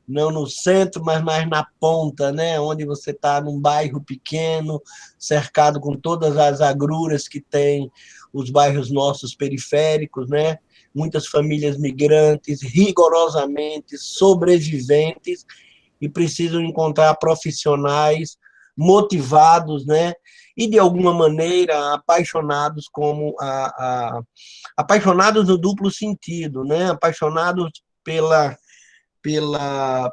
[SPEAKER 1] no centro, mas mais na ponta, né? Onde você está num bairro pequeno, cercado com todas as agruras que tem os bairros nossos periféricos, né? Muitas famílias migrantes, rigorosamente sobreviventes, e precisam encontrar profissionais motivados, né? E de alguma maneira apaixonados apaixonados no duplo sentido, né? Apaixonados pela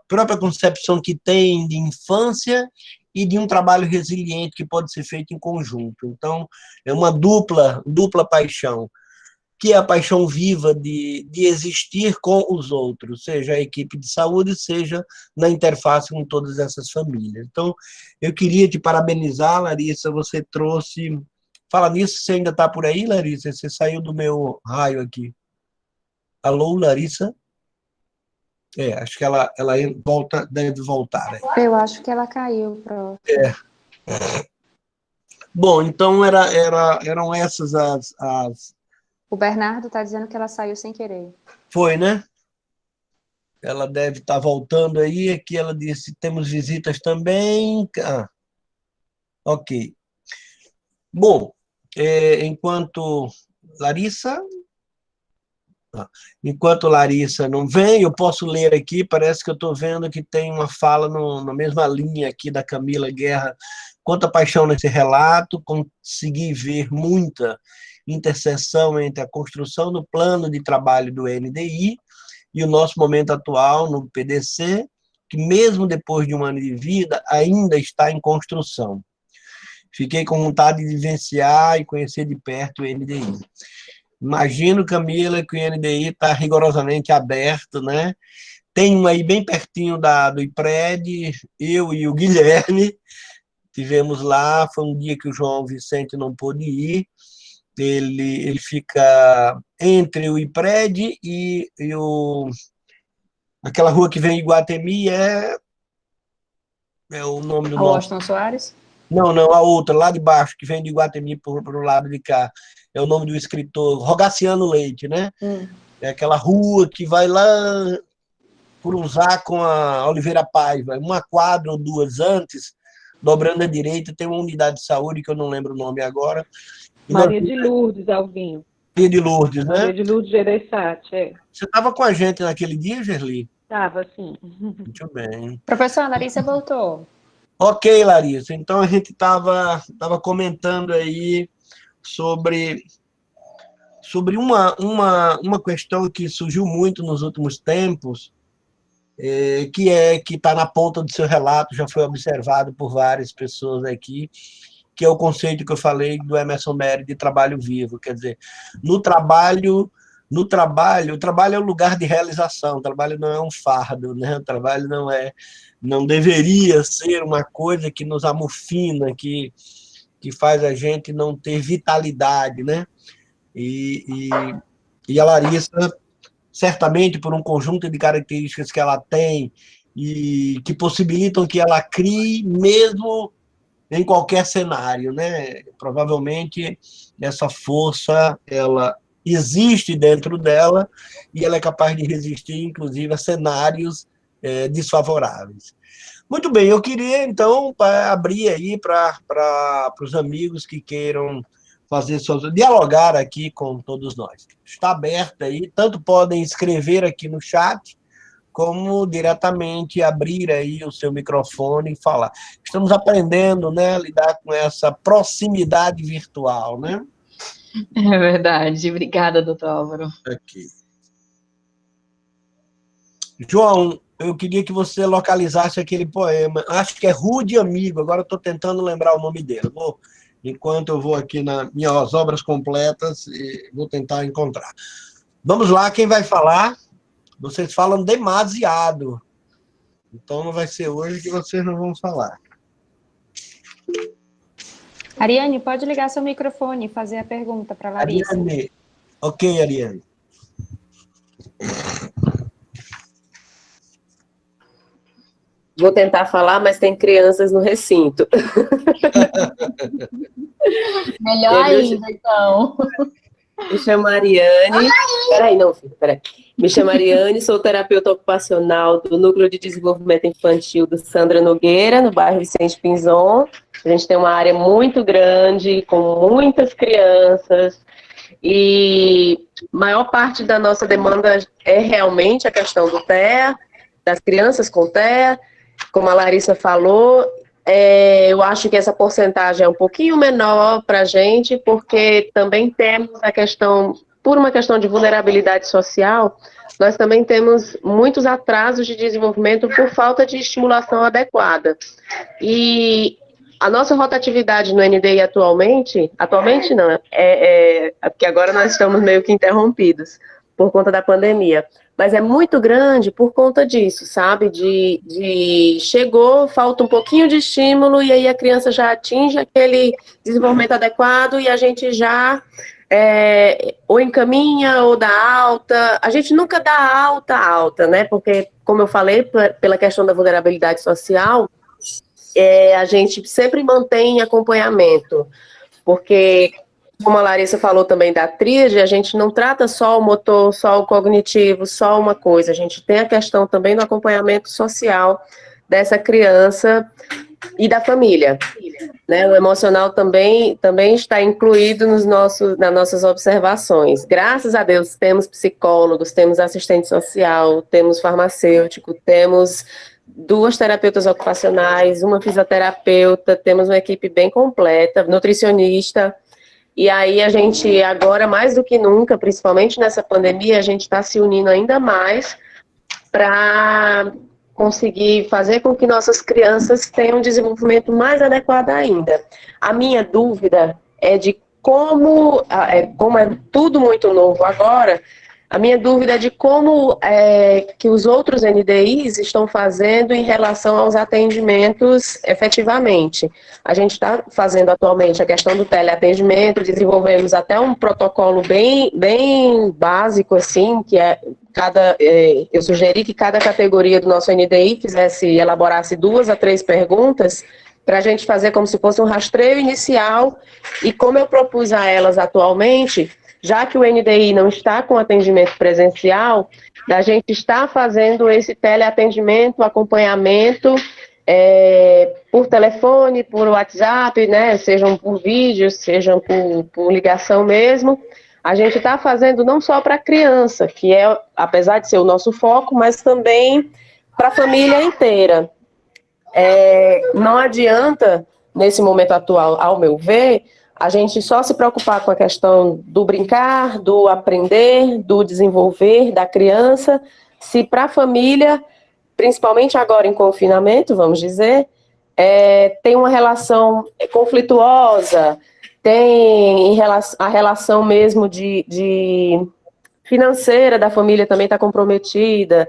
[SPEAKER 1] própria concepção que tem de infância e de um trabalho resiliente que pode ser feito em conjunto. Então, é uma dupla paixão, que é a paixão viva de existir com os outros, seja a equipe de saúde, seja na interface com todas essas famílias. Então, eu queria te parabenizar, Larissa, você trouxe... Fala nisso, você ainda está por aí, Larissa? Você saiu do meu raio aqui. Alô, Larissa? Acho que ela deve voltar. Né?
[SPEAKER 3] Eu acho que ela caiu, prof.
[SPEAKER 1] Bom, então eram essas as...
[SPEAKER 3] O Bernardo está dizendo que ela saiu sem querer.
[SPEAKER 1] Foi, né? Ela deve estar voltando aí. Aqui ela disse, temos visitas também. Ok. Bom, enquanto Larissa... Enquanto Larissa não vem, eu posso ler aqui, parece que eu estou vendo que tem uma fala na mesma linha aqui da Camila Guerra. Quanta paixão nesse relato, consegui ver muita interseção entre a construção do plano de trabalho do NDI e o nosso momento atual no PDC, que mesmo depois de um ano de vida, ainda está em construção. Fiquei com vontade de vivenciar e conhecer de perto o NDI. Imagino, Camila, que o NDI está rigorosamente aberto, né? Tem um aí bem pertinho do IPRED, eu e o Guilherme tivemos lá, foi um dia que o João Vicente não pôde ir, ele fica entre o IPRED e aquela rua que vem em Iguatemi, é o nome do
[SPEAKER 3] A
[SPEAKER 1] nosso...
[SPEAKER 3] Washington Soares?
[SPEAKER 1] Não, a outra, lá de baixo, que vem de Iguatemi para o lado de cá, é o nome do escritor, Rogaciano Leite, né? É aquela rua que vai lá cruzar com a Oliveira Paiva, uma quadra ou duas antes, dobrando à direita, tem uma unidade de saúde, que eu não lembro o nome agora.
[SPEAKER 4] Maria de Lourdes, Alvinho.
[SPEAKER 1] Maria de Lourdes, né?
[SPEAKER 4] Maria de Lourdes Gereissati, é.
[SPEAKER 1] Você estava com a gente naquele dia, Gerli?
[SPEAKER 4] Estava, sim.
[SPEAKER 1] Muito bem.
[SPEAKER 3] Professora, a Larissa voltou.
[SPEAKER 1] Ok, Larissa. Então, a gente estava comentando aí sobre uma questão que surgiu muito nos últimos tempos, que está na ponta do seu relato, já foi observado por várias pessoas aqui, que é o conceito que eu falei do Emerson Meri de trabalho vivo. Quer dizer, o trabalho é o lugar de realização, o trabalho não é um fardo, né? O trabalho não deveria ser uma coisa que nos amofina, que faz a gente não ter vitalidade, né? E a Larissa, certamente por um conjunto de características que ela tem e que possibilitam que ela crie mesmo em qualquer cenário, né? Provavelmente essa força, ela existe dentro dela e ela é capaz de resistir, inclusive, a cenários desfavoráveis. Muito bem, eu queria, então, abrir aí para os amigos que queiram dialogar aqui com todos nós. Está aberto aí, tanto podem escrever aqui no chat, como diretamente abrir aí o seu microfone e falar. Estamos aprendendo, né, a lidar com essa proximidade virtual, né?
[SPEAKER 2] É verdade. Obrigada, doutor Álvaro.
[SPEAKER 1] Aqui. João, eu queria que você localizasse aquele poema. Acho que é Rude Amigo, agora estou tentando lembrar o nome dele. Enquanto eu vou aqui nas minhas obras completas, vou tentar encontrar. Vamos lá, quem vai falar? Vocês falam demasiado. Então não vai ser hoje que vocês não vão falar.
[SPEAKER 3] Ariane, pode ligar seu microfone e fazer a pergunta para a Larissa.
[SPEAKER 1] Ariane. Ok, Ariane.
[SPEAKER 5] Vou tentar falar, mas tem crianças no recinto.
[SPEAKER 2] Melhor ainda, então.
[SPEAKER 5] Me chamo Ariane. Peraí, não, filho, peraí. Me chamo Ariane, sou terapeuta ocupacional do Núcleo de Desenvolvimento Infantil do Sandra Nogueira, no bairro Vicente Pinzon. A gente tem uma área muito grande, com muitas crianças, e a maior parte da nossa demanda é realmente a questão do TEA, das crianças com TEA. Como a Larissa falou, eu acho que essa porcentagem é um pouquinho menor para a gente, porque também temos a questão, por uma questão de vulnerabilidade social, nós também temos muitos atrasos de desenvolvimento por falta de estimulação adequada. E a nossa rotatividade no NDI atualmente não, porque agora nós estamos meio que interrompidos por conta da pandemia, mas é muito grande por conta disso, sabe? Chegou, falta um pouquinho de estímulo e aí a criança já atinge aquele desenvolvimento adequado e a gente já ou encaminha ou dá alta. A gente nunca dá alta, né? Porque, como eu falei, pela questão da vulnerabilidade social, a gente sempre mantém acompanhamento, porque, como a Larissa falou também da tríade, a gente não trata só o motor, só o cognitivo, só uma coisa, a gente tem a questão também do acompanhamento social dessa criança e da família, né? O emocional também está incluído nas nossas observações. Graças a Deus temos psicólogos, temos assistente social, temos farmacêutico, temos 2 terapeutas ocupacionais, uma fisioterapeuta, temos uma equipe bem completa, nutricionista, E aí a gente, agora mais do que nunca, principalmente nessa pandemia, a gente está se unindo ainda mais para conseguir fazer com que nossas crianças tenham um desenvolvimento mais adequado ainda. A minha dúvida é de como é tudo muito novo agora, a minha dúvida é de como que os outros NDIs estão fazendo em relação aos atendimentos efetivamente. A gente está fazendo atualmente a questão do teleatendimento, desenvolvemos até um protocolo bem básico, assim, que eu sugeri que cada categoria do nosso NDI elaborasse 2 a 3 perguntas para a gente fazer como se fosse um rastreio inicial, e como eu propus a elas atualmente, já que o NDI não está com atendimento presencial, a gente está fazendo esse teleatendimento, acompanhamento por telefone, por WhatsApp, né, sejam por vídeo, sejam por ligação mesmo. A gente está fazendo não só para a criança, que apesar de ser o nosso foco, mas também para a família inteira. Não adianta, nesse momento atual, ao meu ver, a gente só se preocupar com a questão do brincar, do aprender, do desenvolver da criança, se para a família, principalmente agora em confinamento, vamos dizer, tem uma relação conflituosa, tem a relação mesmo de financeira da família também está comprometida.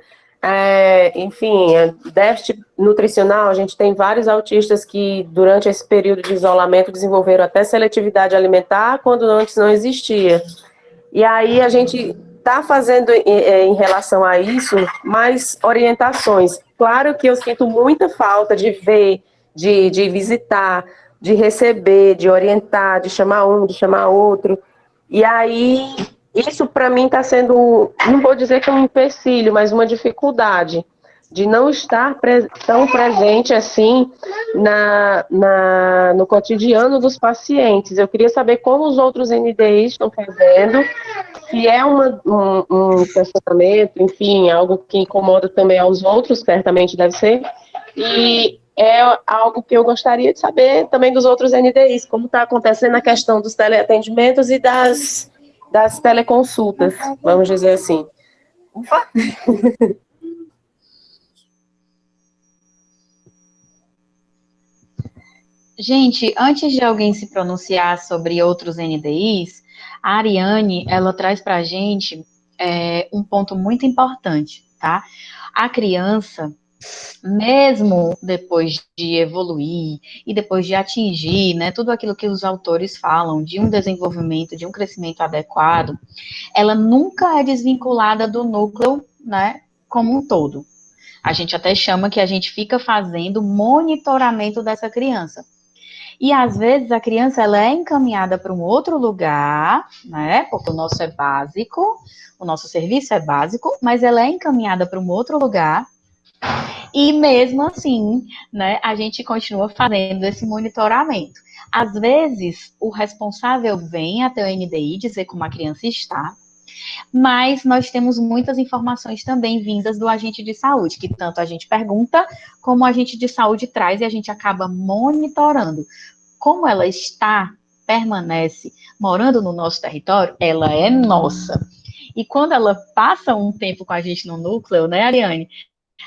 [SPEAKER 5] Enfim, déficit nutricional, a gente tem vários autistas que durante esse período de isolamento desenvolveram até seletividade alimentar, quando antes não existia. E aí a gente está fazendo em relação a isso mais orientações. Claro que eu sinto muita falta de ver, de visitar, de receber, de orientar, de chamar um, de chamar outro. E aí isso para mim está sendo, não vou dizer que é um empecilho, mas uma dificuldade de não estar tão presente assim no cotidiano dos pacientes. Eu queria saber como os outros NDIs estão fazendo, se é um questionamento, enfim, algo que incomoda também aos outros, certamente deve ser, e é algo que eu gostaria de saber também dos outros NDIs, como está acontecendo a questão dos teleatendimentos e das teleconsultas, vamos dizer assim. Ufa.
[SPEAKER 2] Gente, antes de alguém se pronunciar sobre outros NDIs, a Ariane, ela traz para a gente um ponto muito importante, tá? A criança, mesmo depois de evoluir e depois de atingir, né, tudo aquilo que os autores falam de um desenvolvimento, de um crescimento adequado, ela nunca é desvinculada do núcleo, né, como um todo. A gente até chama que a gente fica fazendo monitoramento dessa criança. E às vezes a criança ela é encaminhada para um outro lugar, né? Porque o nosso é básico, o nosso serviço é básico, mas ela é encaminhada para um outro lugar. E mesmo assim, né, a gente continua fazendo esse monitoramento. Às vezes, o responsável vem até o NDI dizer como a criança está, mas nós temos muitas informações também vindas do agente de saúde, que tanto a gente pergunta, como o agente de saúde traz, e a gente acaba monitorando. Como ela está, permanece morando no nosso território, ela é nossa. E quando ela passa um tempo com a gente no núcleo, né, Ariane?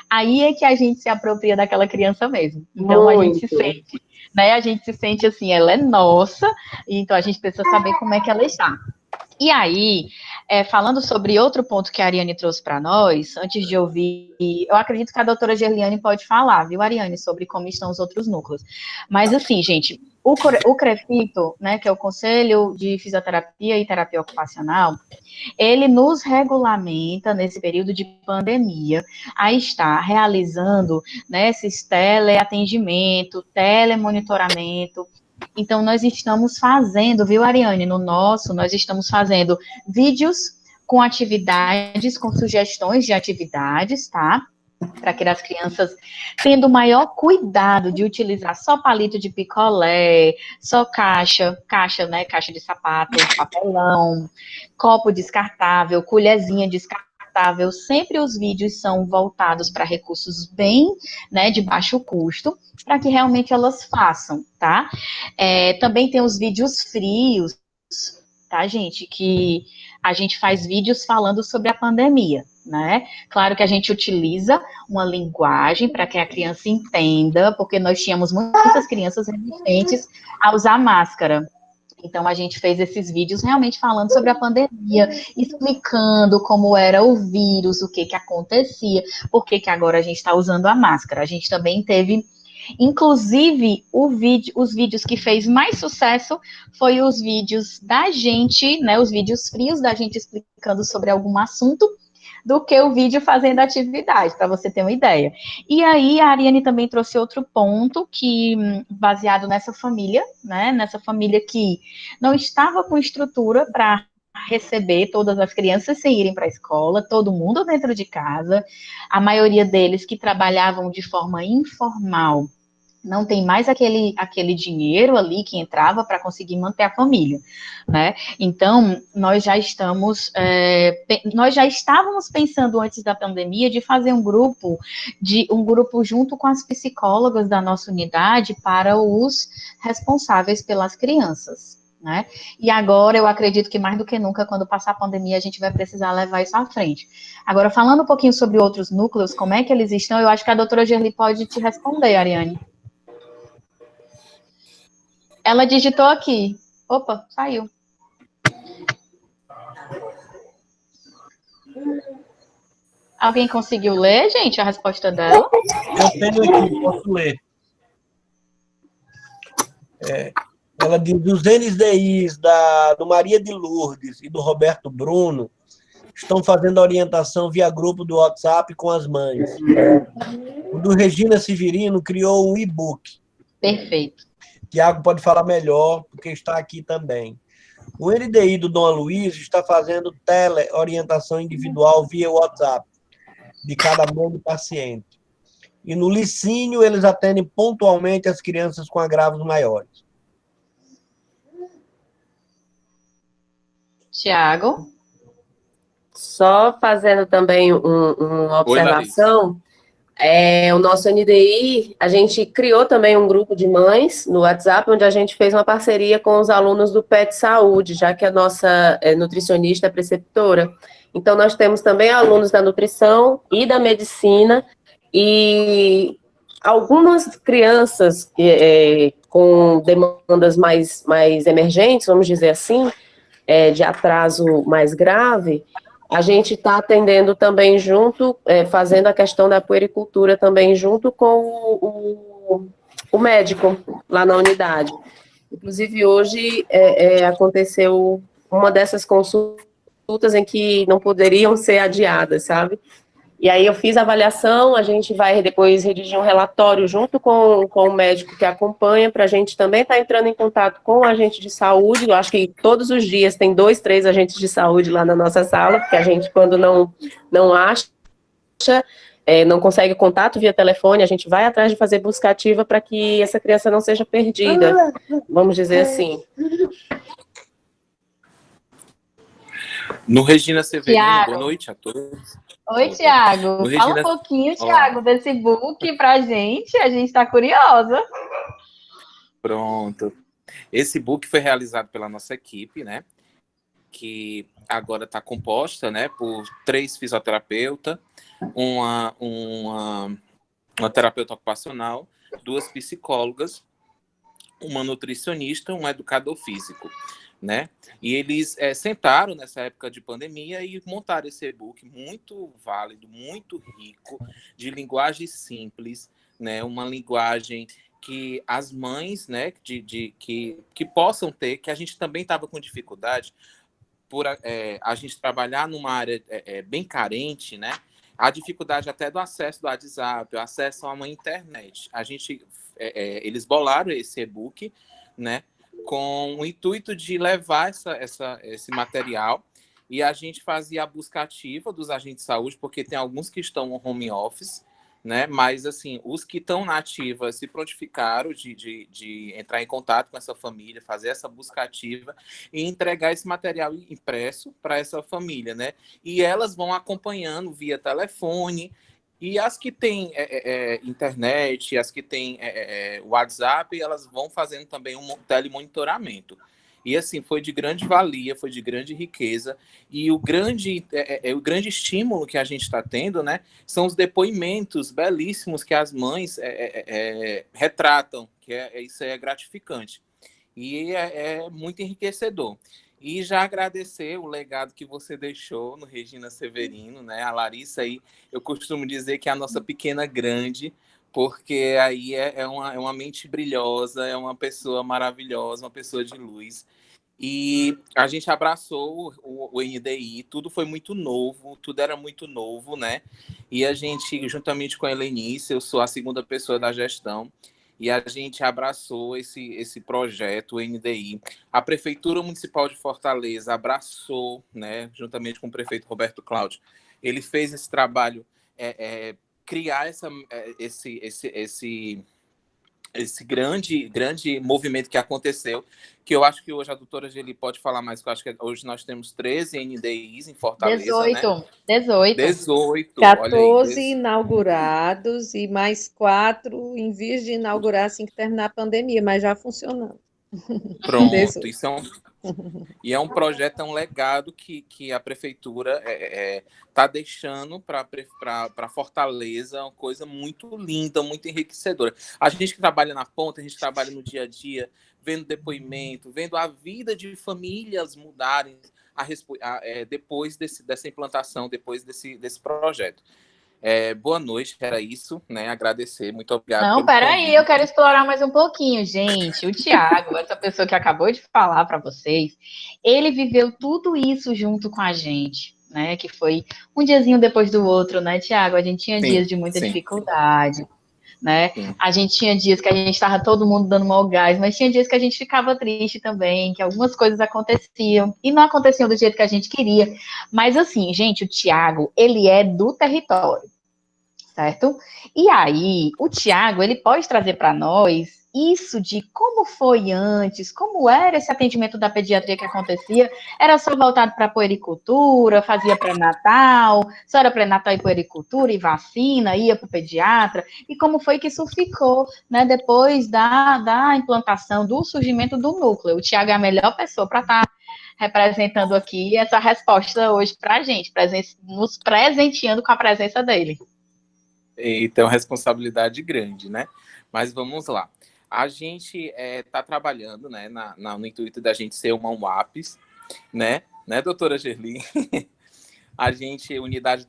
[SPEAKER 2] Aí é que a gente se apropria daquela criança mesmo. Então a gente se sente, né? A gente se sente assim, ela é nossa, então a gente precisa saber como é que ela está. E aí, falando sobre outro ponto que a Ariane trouxe para nós, antes de ouvir, eu acredito que a doutora Gerliane pode falar, viu, Ariane, sobre como estão os outros núcleos. Mas assim, gente, o CREFITO, né, que é o Conselho de Fisioterapia e Terapia Ocupacional, ele nos regulamenta, nesse período de pandemia, a estar realizando, né, esses teleatendimento, telemonitoramento. Então, nós estamos fazendo, viu, Ariane, nós estamos fazendo vídeos com atividades, com sugestões de atividades, tá? Para que as crianças, tendo maior cuidado de utilizar só palito de picolé, só caixa, né, caixa de sapato, papelão, copo descartável, colherzinha descartável, sempre os vídeos são voltados para recursos bem, né, de baixo custo, para que realmente elas façam, tá? Também tem os vídeos frios, tá, gente? Que a gente faz vídeos falando sobre a pandemia, né? Claro que a gente utiliza uma linguagem para que a criança entenda, porque nós tínhamos muitas crianças resistentes a usar máscara. Então, a gente fez esses vídeos realmente falando sobre a pandemia, explicando como era o vírus, o que acontecia, por que agora a gente está usando a máscara. A gente também teve, inclusive, os vídeos que fez mais sucesso foi os vídeos da gente, né, os vídeos frios da gente explicando sobre algum assunto, do que o vídeo fazendo atividade, para você ter uma ideia. E aí a Ariane também trouxe outro ponto que, baseado nessa família, né, nessa família que não estava com estrutura para receber todas as crianças sem irem para a escola, todo mundo dentro de casa, a maioria deles que trabalhavam de forma informal, não tem mais aquele dinheiro ali que entrava para conseguir manter a família, né? Então, nós já estávamos pensando antes da pandemia de fazer um grupo junto com as psicólogas da nossa unidade para os responsáveis pelas crianças, né? E agora eu acredito que mais do que nunca, quando passar a pandemia, a gente vai precisar levar isso à frente. Agora, falando um pouquinho sobre outros núcleos, como é que eles estão, eu acho que a doutora Gerli pode te responder, Ariane. Ela digitou aqui. Opa, saiu. Alguém conseguiu ler, gente, a resposta dela?
[SPEAKER 1] Eu tenho aqui, posso ler. Ela diz: os NDIs do Maria de Lourdes e do Roberto Bruno estão fazendo orientação via grupo do WhatsApp com as mães. O do Regina Severino criou um e-book.
[SPEAKER 2] Perfeito.
[SPEAKER 1] Tiago pode falar melhor, porque está aqui também. O NDI do Dom Aloysio está fazendo teleorientação individual via WhatsApp, de cada mãe do paciente. E no Licínio, eles atendem pontualmente as crianças com agravos maiores.
[SPEAKER 2] Tiago?
[SPEAKER 5] Só fazendo também uma observação, o nosso NDI, a gente criou também um grupo de mães no WhatsApp, onde a gente fez uma parceria com os alunos do PET Saúde, já que a nossa nutricionista é preceptora. Então, nós temos também alunos da nutrição e da medicina, e algumas crianças com demandas mais emergentes, vamos dizer assim, de atraso mais grave, a gente está atendendo também junto, fazendo a questão da puericultura também junto com o médico lá na unidade. Inclusive, hoje aconteceu uma dessas consultas em que não poderiam ser adiadas, sabe? E aí eu fiz a avaliação, a gente vai depois redigir um relatório junto com o médico que acompanha, para a gente também estar entrando em contato com o agente de saúde. Eu acho que todos os dias tem 2, 3 agentes de saúde lá na nossa sala, porque a gente, quando não acha, não consegue contato via telefone, a gente vai atrás de fazer busca ativa para que essa criança não seja perdida, vamos dizer assim.
[SPEAKER 6] No Regina Severino,
[SPEAKER 2] Tiago.
[SPEAKER 6] Boa noite a todos.
[SPEAKER 2] Oi, Tiago. Fala um pouquinho, Tiago, desse book pra gente. A gente está curiosa.
[SPEAKER 6] Pronto. Esse book foi realizado pela nossa equipe, né? Que agora está composta, né, por 3 fisioterapeutas, uma terapeuta ocupacional, 2 psicólogas, uma nutricionista, um educador físico, né? E eles sentaram nessa época de pandemia e montaram esse e-book muito válido, muito rico, de linguagem simples, né? Uma linguagem que as mães, né, que possam ter, que a gente também estava com dificuldade por a gente trabalhar numa área bem carente, né? A dificuldade até do acesso do WhatsApp, o acesso a uma internet. Eles bolaram esse e-book, né, com o intuito de levar esse material, e a gente fazia a busca ativa dos agentes de saúde, porque tem alguns que estão no home office, né? Mas, assim, os que estão na ativa se prontificaram de entrar em contato com essa família, fazer essa busca ativa e entregar esse material impresso para essa família, né? E elas vão acompanhando via telefone, e as que têm internet, as que têm WhatsApp, elas vão fazendo também um telemonitoramento. E assim, foi de grande valia, foi de grande riqueza, e o grande estímulo que a gente está tendo, né, são os depoimentos belíssimos que as mães retratam, que isso é gratificante. E é muito enriquecedor. E já agradecer o legado que você deixou no Regina Severino, né? A Larissa aí, eu costumo dizer que é a nossa pequena grande, porque aí é uma mente brilhosa, é uma pessoa maravilhosa, uma pessoa de luz. E a gente abraçou o NDI, tudo foi muito novo, tudo era muito novo, né? E a gente, juntamente com a Helenice, eu sou a segunda pessoa da gestão, e a gente abraçou esse projeto, o NDI. A Prefeitura Municipal de Fortaleza abraçou, né, juntamente com o prefeito Roberto Cláudio. Ele fez esse trabalho, criar esse grande movimento que aconteceu, que eu acho que hoje a doutora Geli pode falar mais, que eu acho que hoje nós temos 13 NDIs em Fortaleza,
[SPEAKER 2] 18,
[SPEAKER 6] né?
[SPEAKER 2] 18.
[SPEAKER 6] 18, olha aí.
[SPEAKER 7] 14 inaugurados e mais 4 em vias de inaugurar assim que terminar a pandemia, mas já funcionando.
[SPEAKER 6] Pronto,
[SPEAKER 7] 18.
[SPEAKER 6] isso é um projeto, é um legado que a prefeitura está deixando para Fortaleza, uma coisa muito linda, muito enriquecedora. A gente que trabalha na ponta, a gente trabalha no dia a dia, vendo depoimento, vendo a vida de famílias mudarem depois dessa implantação, depois desse projeto. Boa noite, era isso, né? Agradecer, muito obrigado.
[SPEAKER 2] Não, peraí, eu quero explorar mais um pouquinho, gente. O Tiago, essa pessoa que acabou de falar para vocês, ele viveu tudo isso junto com a gente, né? Que foi um diazinho depois do outro, né, Tiago? A gente tinha dias de muita dificuldade, né?
[SPEAKER 6] Sim.
[SPEAKER 2] A gente tinha dias que a gente estava todo mundo dando mau gás, mas tinha dias que a gente ficava triste também, que algumas coisas aconteciam e não aconteciam do jeito que a gente queria. Mas assim, gente, o Tiago, ele é do território. Certo? E aí, o Tiago, ele pode trazer para nós isso de como foi antes, como era esse atendimento da pediatria que acontecia, era só voltado para puericultura, fazia pré-natal, só era pré-natal e puericultura e vacina, ia para o pediatra, e como foi que isso ficou, né, depois da implantação, do surgimento do núcleo. O Tiago é a melhor pessoa para estar representando aqui essa resposta hoje para a gente, nos presenteando com a presença dele.
[SPEAKER 6] Então, responsabilidade grande, né? Mas vamos lá. A gente está trabalhando, né, no intuito da gente ser uma UAPS, né, doutora Gerli? A gente, unidade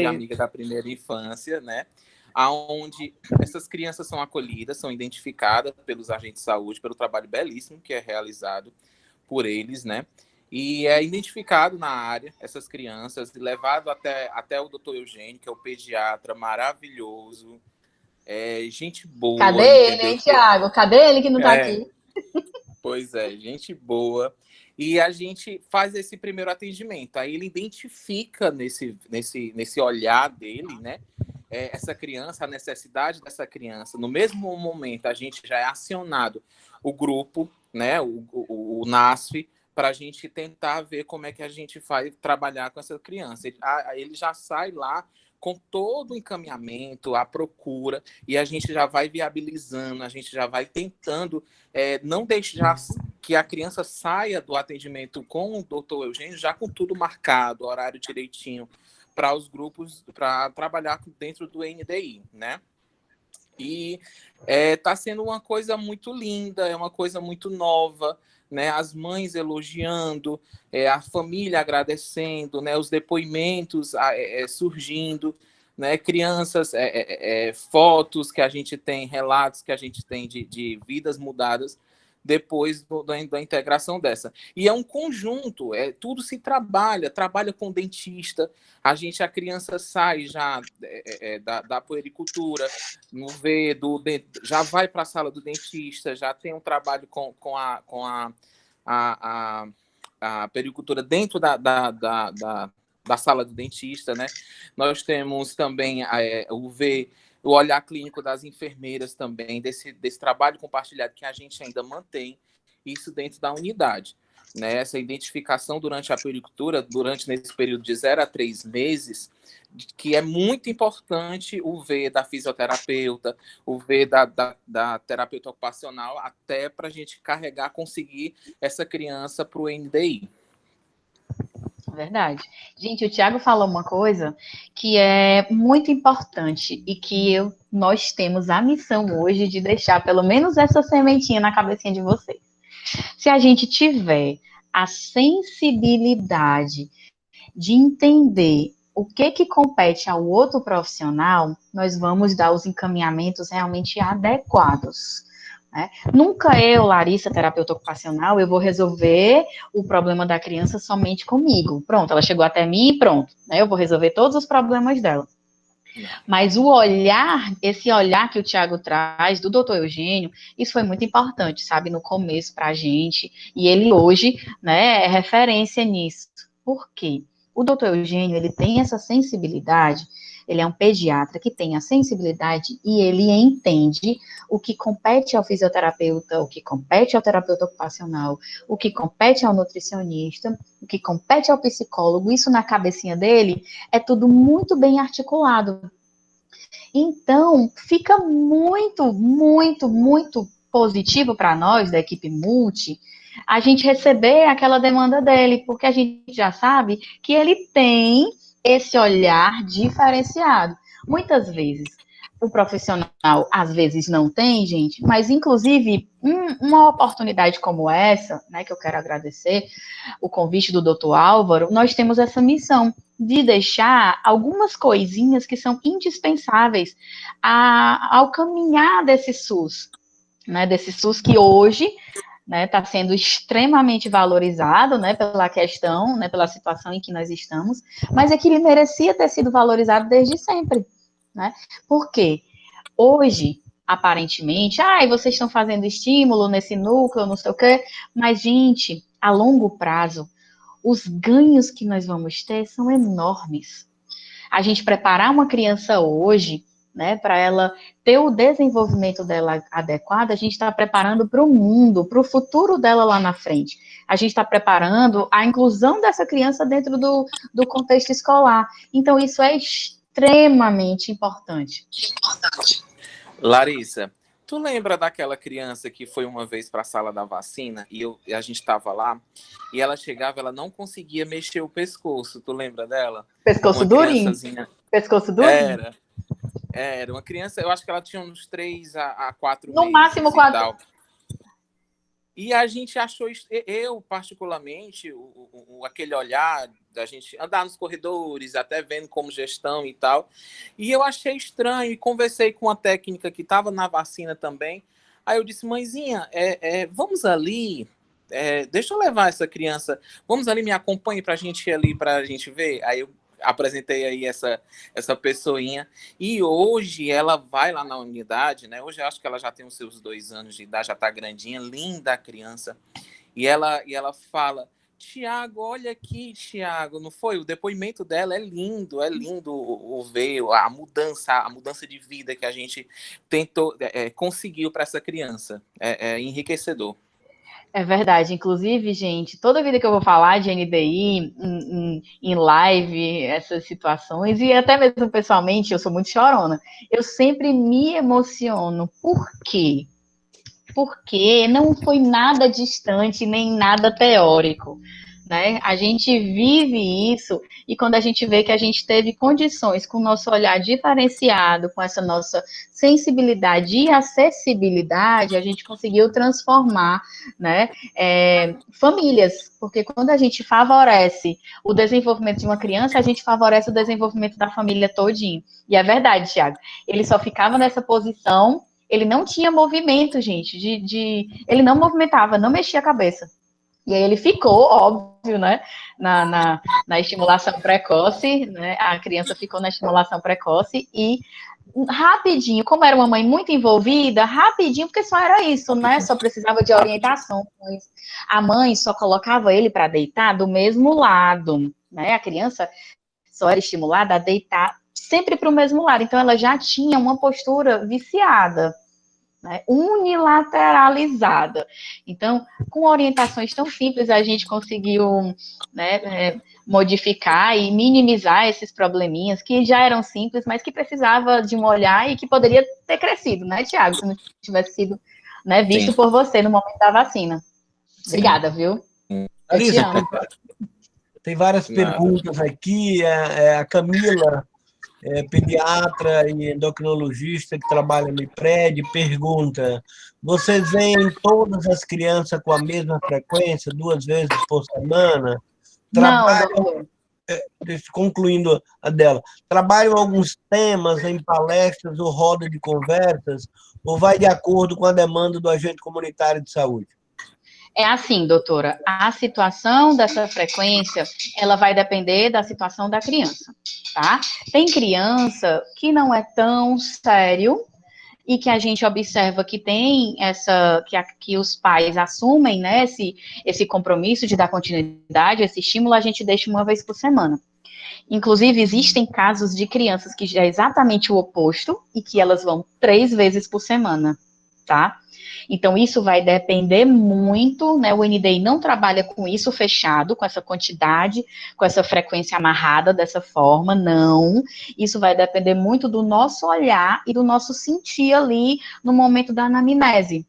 [SPEAKER 6] amiga da primeira infância, né? Onde essas crianças são acolhidas, são identificadas pelos agentes de saúde, pelo trabalho belíssimo que é realizado por eles, né? E é identificado na área essas crianças, levado até o doutor Eugênio, que é o pediatra maravilhoso, gente boa.
[SPEAKER 2] Cadê ele, hein, Tiago? Cadê ele que não está aqui?
[SPEAKER 6] Pois é, gente boa. E a gente faz esse primeiro atendimento. Aí ele identifica nesse olhar dele, né? Essa criança, a necessidade dessa criança. No mesmo momento, a gente já é acionado o grupo, né? O NASF, para a gente tentar ver como é que a gente vai trabalhar com essa criança. Ele já sai lá com todo o encaminhamento, a procura, e a gente já vai viabilizando, a gente já vai tentando não deixar que a criança saia do atendimento com o doutor Eugênio já com tudo marcado, horário direitinho, para os grupos, para trabalhar dentro do NDI, né? E está sendo uma coisa muito linda, é uma coisa muito nova, né? As mães elogiando, a família agradecendo, né? Os depoimentos surgindo, né? Crianças, fotos que a gente tem, relatos que a gente tem de vidas mudadas depois da integração dessa. E é um conjunto, tudo se trabalha com dentista, a criança sai já da puericultura, já vai para a sala do dentista, já tem um trabalho com a puericultura dentro da sala do dentista, né? Nós temos também o olhar clínico das enfermeiras também, desse trabalho compartilhado que a gente ainda mantém isso dentro da unidade. né, essa identificação durante a puericultura, nesse período de 0 a 3 meses, que é muito importante o ver da fisioterapeuta, o ver da terapeuta ocupacional, até para a gente conseguir essa criança para o NDI.
[SPEAKER 2] Verdade. Gente, o Thiago falou uma coisa que é muito importante e que nós temos a missão hoje de deixar pelo menos essa sementinha na cabecinha de vocês. Se a gente tiver a sensibilidade de entender o que compete ao outro profissional, nós vamos dar os encaminhamentos realmente adequados. Né? Nunca eu, Larissa, terapeuta ocupacional, eu vou resolver o problema da criança somente comigo. Pronto, ela chegou até mim e pronto. Né? Eu vou resolver todos os problemas dela. Mas o olhar, esse olhar que o Thiago traz do doutor Eugênio, isso foi muito importante, sabe, no começo para a gente. E ele hoje, né, é referência nisso. Por quê? O doutor Eugênio, ele tem essa sensibilidade, ele é um pediatra que tem a sensibilidade e ele entende o que compete ao fisioterapeuta, o que compete ao terapeuta ocupacional, o que compete ao nutricionista, o que compete ao psicólogo. Isso na cabecinha dele é tudo muito bem articulado. Então, fica muito, muito, muito positivo para nós da equipe multi a gente receber aquela demanda dele, porque a gente já sabe que ele tem esse olhar diferenciado. Muitas vezes, o profissional, às vezes, não tem, gente, mas, inclusive, uma oportunidade como essa, né, que eu quero agradecer, o convite do Dr. Álvaro, nós temos essa missão de deixar algumas coisinhas que são indispensáveis ao caminhar desse SUS, né, desse SUS que hoje está sendo extremamente valorizado, né, pela questão, né, pela situação em que nós estamos, mas é que ele merecia ter sido valorizado desde sempre, né? Por quê? Hoje, aparentemente, vocês estão fazendo estímulo nesse núcleo, não sei o quê, mas, gente, a longo prazo, os ganhos que nós vamos ter são enormes. A gente preparar uma criança hoje, né, para ela ter o desenvolvimento dela adequado, a gente está preparando para o mundo, para o futuro dela lá na frente. A gente está preparando a inclusão dessa criança dentro do contexto escolar. Então, isso é extremamente importante.
[SPEAKER 6] Larissa, tu lembra daquela criança que foi uma vez para a sala da vacina e a gente estava lá e ela chegava, ela não conseguia mexer o pescoço? Tu lembra dela?
[SPEAKER 2] Pescoço durinho? Pescoço durinho?
[SPEAKER 6] Era uma criança, eu acho que ela tinha uns 3 a 4
[SPEAKER 2] no
[SPEAKER 6] meses.
[SPEAKER 2] No máximo 4.
[SPEAKER 6] E a gente achou, eu particularmente, aquele olhar da gente andar nos corredores, até vendo como gestão e tal, e eu achei estranho e conversei com uma técnica que estava na vacina também. Aí eu disse, mãezinha, vamos ali, deixa eu levar essa criança, vamos ali, me acompanhe para a gente ir ali, para a gente ver. Aí eu apresentei aí essa pessoinha, e hoje ela vai lá na unidade, né? Hoje eu acho que ela já tem os seus 2 anos de idade, já tá grandinha, linda a criança, e ela fala, Tiago, olha aqui, Tiago, não foi? O depoimento dela é lindo o ver a mudança de vida que a gente tentou, conseguiu para essa criança, é enriquecedor.
[SPEAKER 2] É verdade. Inclusive, gente, toda vida que eu vou falar de NDI, em live, essas situações, e até mesmo pessoalmente, eu sou muito chorona, eu sempre me emociono. Por quê? Porque não foi nada distante, nem nada teórico. Né? A gente vive isso e quando a gente vê que a gente teve condições com o nosso olhar diferenciado, com essa nossa sensibilidade e acessibilidade, a gente conseguiu transformar, né, famílias, porque quando a gente favorece o desenvolvimento de uma criança, a gente favorece o desenvolvimento da família todinho. E é verdade, Thiago, ele só ficava nessa posição, ele não tinha movimento, gente, ele não movimentava, não mexia a cabeça. E aí ele ficou, óbvio, né, na estimulação precoce, né, a criança ficou na estimulação precoce e rapidinho, como era uma mãe muito envolvida, rapidinho, porque só era isso, né, só precisava de orientação. A mãe só colocava ele para deitar do mesmo lado, né, a criança só era estimulada a deitar sempre para o mesmo lado, então ela já tinha uma postura viciada, né, unilateralizada. Então, com orientações tão simples, a gente conseguiu, né, modificar e minimizar esses probleminhas que já eram simples, mas que precisava de um olhar e que poderia ter crescido, né, Tiago, se não tivesse sido, né, visto
[SPEAKER 6] Sim.
[SPEAKER 2] por você no momento da vacina.
[SPEAKER 6] Sim.
[SPEAKER 2] Obrigada, viu? Eu te
[SPEAKER 1] Larissa,
[SPEAKER 2] amo.
[SPEAKER 1] tem várias
[SPEAKER 6] Nada.
[SPEAKER 1] perguntas aqui. A Camila, pediatra e endocrinologista que trabalha no IPRED, pergunta: vocês veem todas as crianças com a mesma frequência, 2 vezes por semana?
[SPEAKER 2] Não, doutor.
[SPEAKER 1] Concluindo a dela, trabalham alguns temas em palestras ou roda de conversas, ou vai de acordo com a demanda do agente comunitário de saúde?
[SPEAKER 2] É assim, doutora, a situação dessa frequência, ela vai depender da situação da criança, tá? Tem criança que não é tão sério e que a gente observa que tem que os pais assumem, né, esse compromisso de dar continuidade, esse estímulo, a gente deixa 1 vez por semana. Inclusive, existem casos de crianças que já é exatamente o oposto e que elas vão 3 vezes por semana, tá? Então, isso vai depender muito, né? O NDI não trabalha com isso fechado, com essa quantidade, com essa frequência amarrada dessa forma, não. Isso vai depender muito do nosso olhar e do nosso sentir ali no momento da anamnese.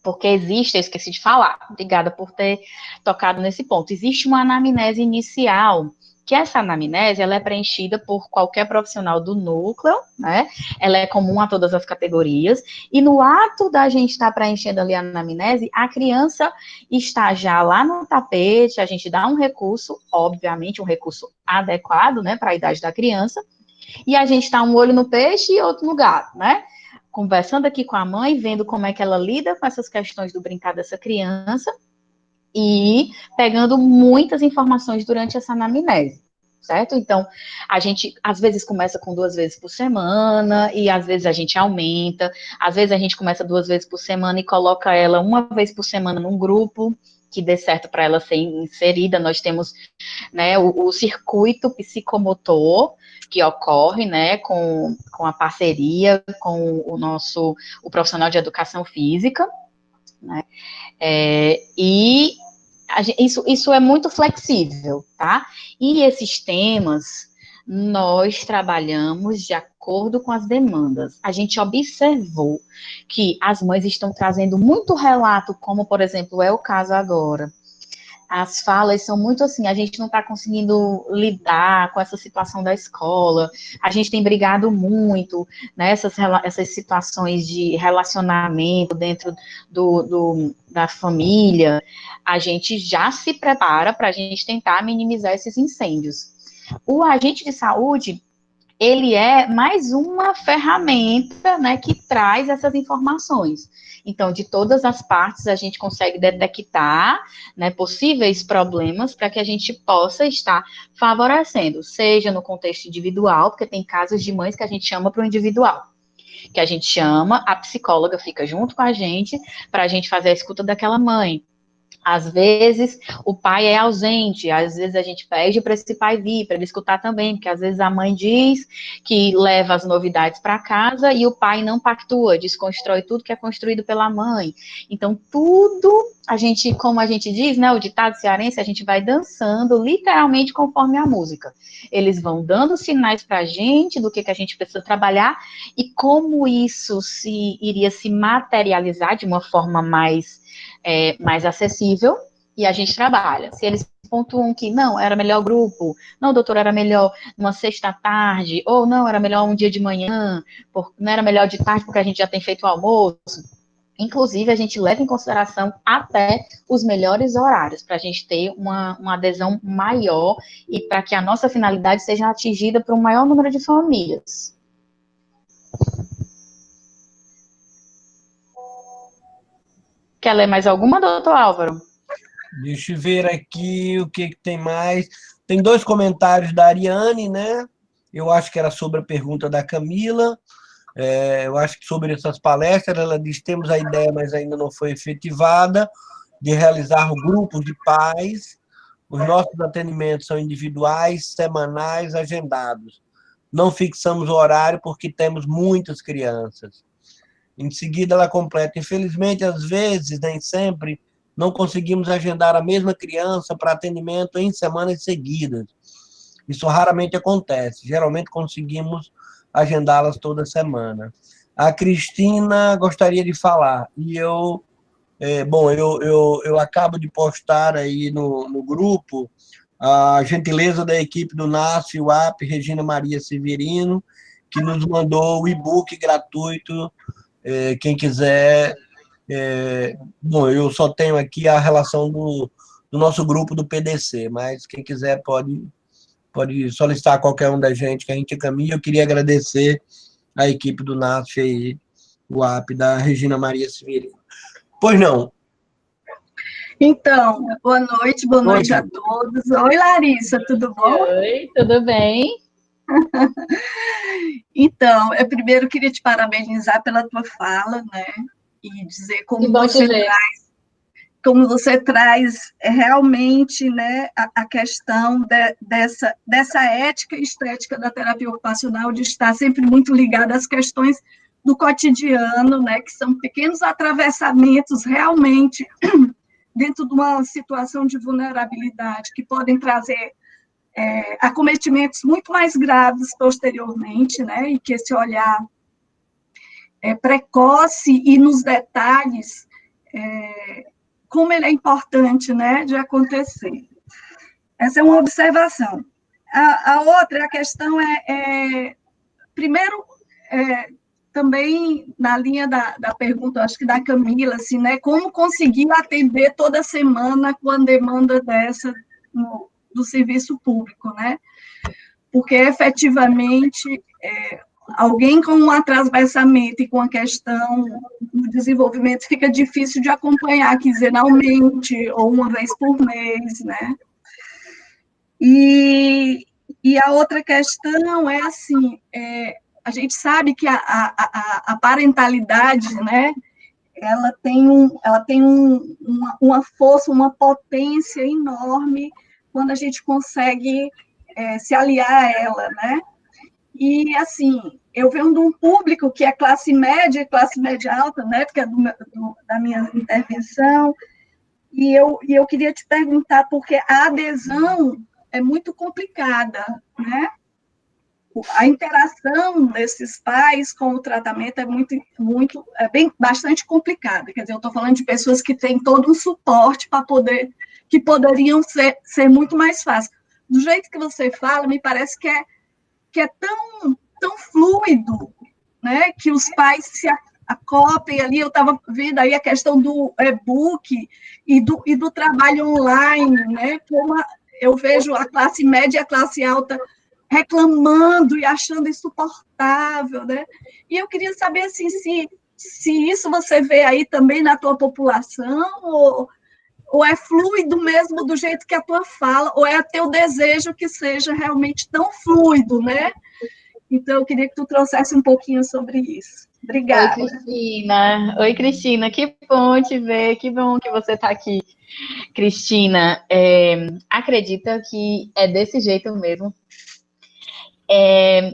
[SPEAKER 2] Porque existe, eu esqueci de falar, obrigada por ter tocado nesse ponto, existe uma anamnese inicial, que essa anamnese, ela é preenchida por qualquer profissional do núcleo, né, ela é comum a todas as categorias, e no ato da gente estar preenchendo ali a anamnese, a criança está já lá no tapete, a gente dá um recurso, obviamente um recurso adequado, né, para a idade da criança, e a gente está um olho no peixe e outro no gato, né, conversando aqui com a mãe, vendo como é que ela lida com essas questões do brincar dessa criança e pegando muitas informações durante essa anamnese, certo? Então, a gente, às vezes, começa com 2 vezes por semana e, às vezes, a gente aumenta. Às vezes, a gente começa 2 vezes por semana e coloca ela 1 vez por semana num grupo que dê certo para ela ser inserida. Nós temos, né, o circuito psicomotor que ocorre, né, com a parceria com o profissional de educação física, né, e isso é muito flexível, tá? E esses temas nós trabalhamos de acordo com as demandas. A gente observou que as mães estão trazendo muito relato, como, por exemplo, é o caso agora. As falas são muito assim, a gente não está conseguindo lidar com essa situação da escola, a gente tem brigado muito, né, essas situações de relacionamento dentro da família, a gente já se prepara para a gente tentar minimizar esses incêndios. O agente de saúde, ele é mais uma ferramenta, né, que traz essas informações. Então, de todas as partes, a gente consegue detectar, né, possíveis problemas para que a gente possa estar favorecendo, seja no contexto individual, porque tem casos de mães que a gente chama para o individual, que a gente chama, a psicóloga fica junto com a gente, para a gente fazer a escuta daquela mãe. Às vezes o pai é ausente, às vezes a gente pede para esse pai vir, para ele escutar também, porque às vezes a mãe diz que leva as novidades para casa e o pai não pactua, desconstrói tudo que é construído pela mãe. Então, tudo, a gente, como a gente diz, né, o ditado cearense, a gente vai dançando literalmente conforme a música. Eles vão dando sinais para a gente do que a gente precisa trabalhar e como isso iria se materializar de uma forma mais acessível, e a gente trabalha. Se eles pontuam que não, era melhor grupo, não, doutor, era melhor uma sexta tarde, ou não, era melhor um dia de manhã, não era melhor de tarde porque a gente já tem feito o almoço. Inclusive, a gente leva em consideração até os melhores horários, para a gente ter uma adesão maior e para que a nossa finalidade seja atingida por um maior número de famílias. Quer ler mais alguma, doutor Álvaro?
[SPEAKER 1] Deixa eu ver aqui o que tem mais. Tem 2 comentários da Ariane, né? Eu acho que era sobre a pergunta da Camila. Eu acho que sobre essas palestras, ela diz: temos a ideia, mas ainda não foi efetivada, de realizar grupos de pais. Os nossos atendimentos são individuais, semanais, agendados. Não fixamos o horário porque temos muitas crianças. Em seguida, ela completa: infelizmente, às vezes, nem sempre, não conseguimos agendar a mesma criança para atendimento em semanas seguidas. Isso raramente acontece. Geralmente, conseguimos agendá-las toda semana. A Cristina gostaria de falar. E eu acabo de postar aí no grupo a gentileza da equipe do NASF, UAP, Regina Maria Severino, que nos mandou o e-book gratuito. Quem quiser... eu só tenho aqui a relação do nosso grupo do PDC, mas quem quiser pode solicitar qualquer um da gente, que a gente encaminha. Eu queria agradecer a equipe do NASF aí, UAP, da Regina Maria Severino. Pois não.
[SPEAKER 8] Então, boa noite a todos. Oi, Larissa, tudo bom?
[SPEAKER 2] Oi, tudo bem?
[SPEAKER 8] Então, eu primeiro queria te parabenizar pela tua fala, né? E dizer como você traz realmente, né, a questão dessa ética e estética da terapia ocupacional, de estar sempre muito ligada às questões do cotidiano, né, que são pequenos atravessamentos realmente dentro de uma situação de vulnerabilidade, que podem trazer acometimentos muito mais graves posteriormente, né, e que esse olhar precoce e nos detalhes, como ele é importante, né, de acontecer. Essa é uma observação. A outra, a questão primeiro, também na linha da pergunta, acho que da Camila, assim, né, como conseguir atender toda semana com a demanda dessa do serviço público, né? Porque, efetivamente, alguém com um atravessamento e com a questão do desenvolvimento fica difícil de acompanhar quinzenalmente ou uma vez por mês, né? E a outra questão é assim, a gente sabe que a parentalidade, né, ela tem uma força, uma potência enorme quando a gente consegue se aliar a ela, né? E, assim, eu venho de um público que é classe média alta, né, porque é da minha intervenção, e eu queria te perguntar, porque a adesão é muito complicada, né? A interação desses pais com o tratamento é bastante complicada. Quer dizer, eu estou falando de pessoas que têm todo um suporte que poderiam ser muito mais fácil. Do jeito que você fala, me parece que é tão fluido, né, que os pais se acoplem ali. Eu estava vendo aí a questão do e-book e do trabalho online, né, como eu vejo a classe média e a classe alta reclamando e achando insuportável, né? E eu queria saber, assim, se isso você vê aí também na tua população, ou é fluido mesmo do jeito que a tua fala, ou é teu desejo que seja realmente tão fluido, né? Então, eu queria que tu trouxesse um pouquinho sobre isso. Obrigada.
[SPEAKER 2] Oi, Cristina, que bom te ver, que bom que você está aqui. Cristina, acredita que é desse jeito mesmo?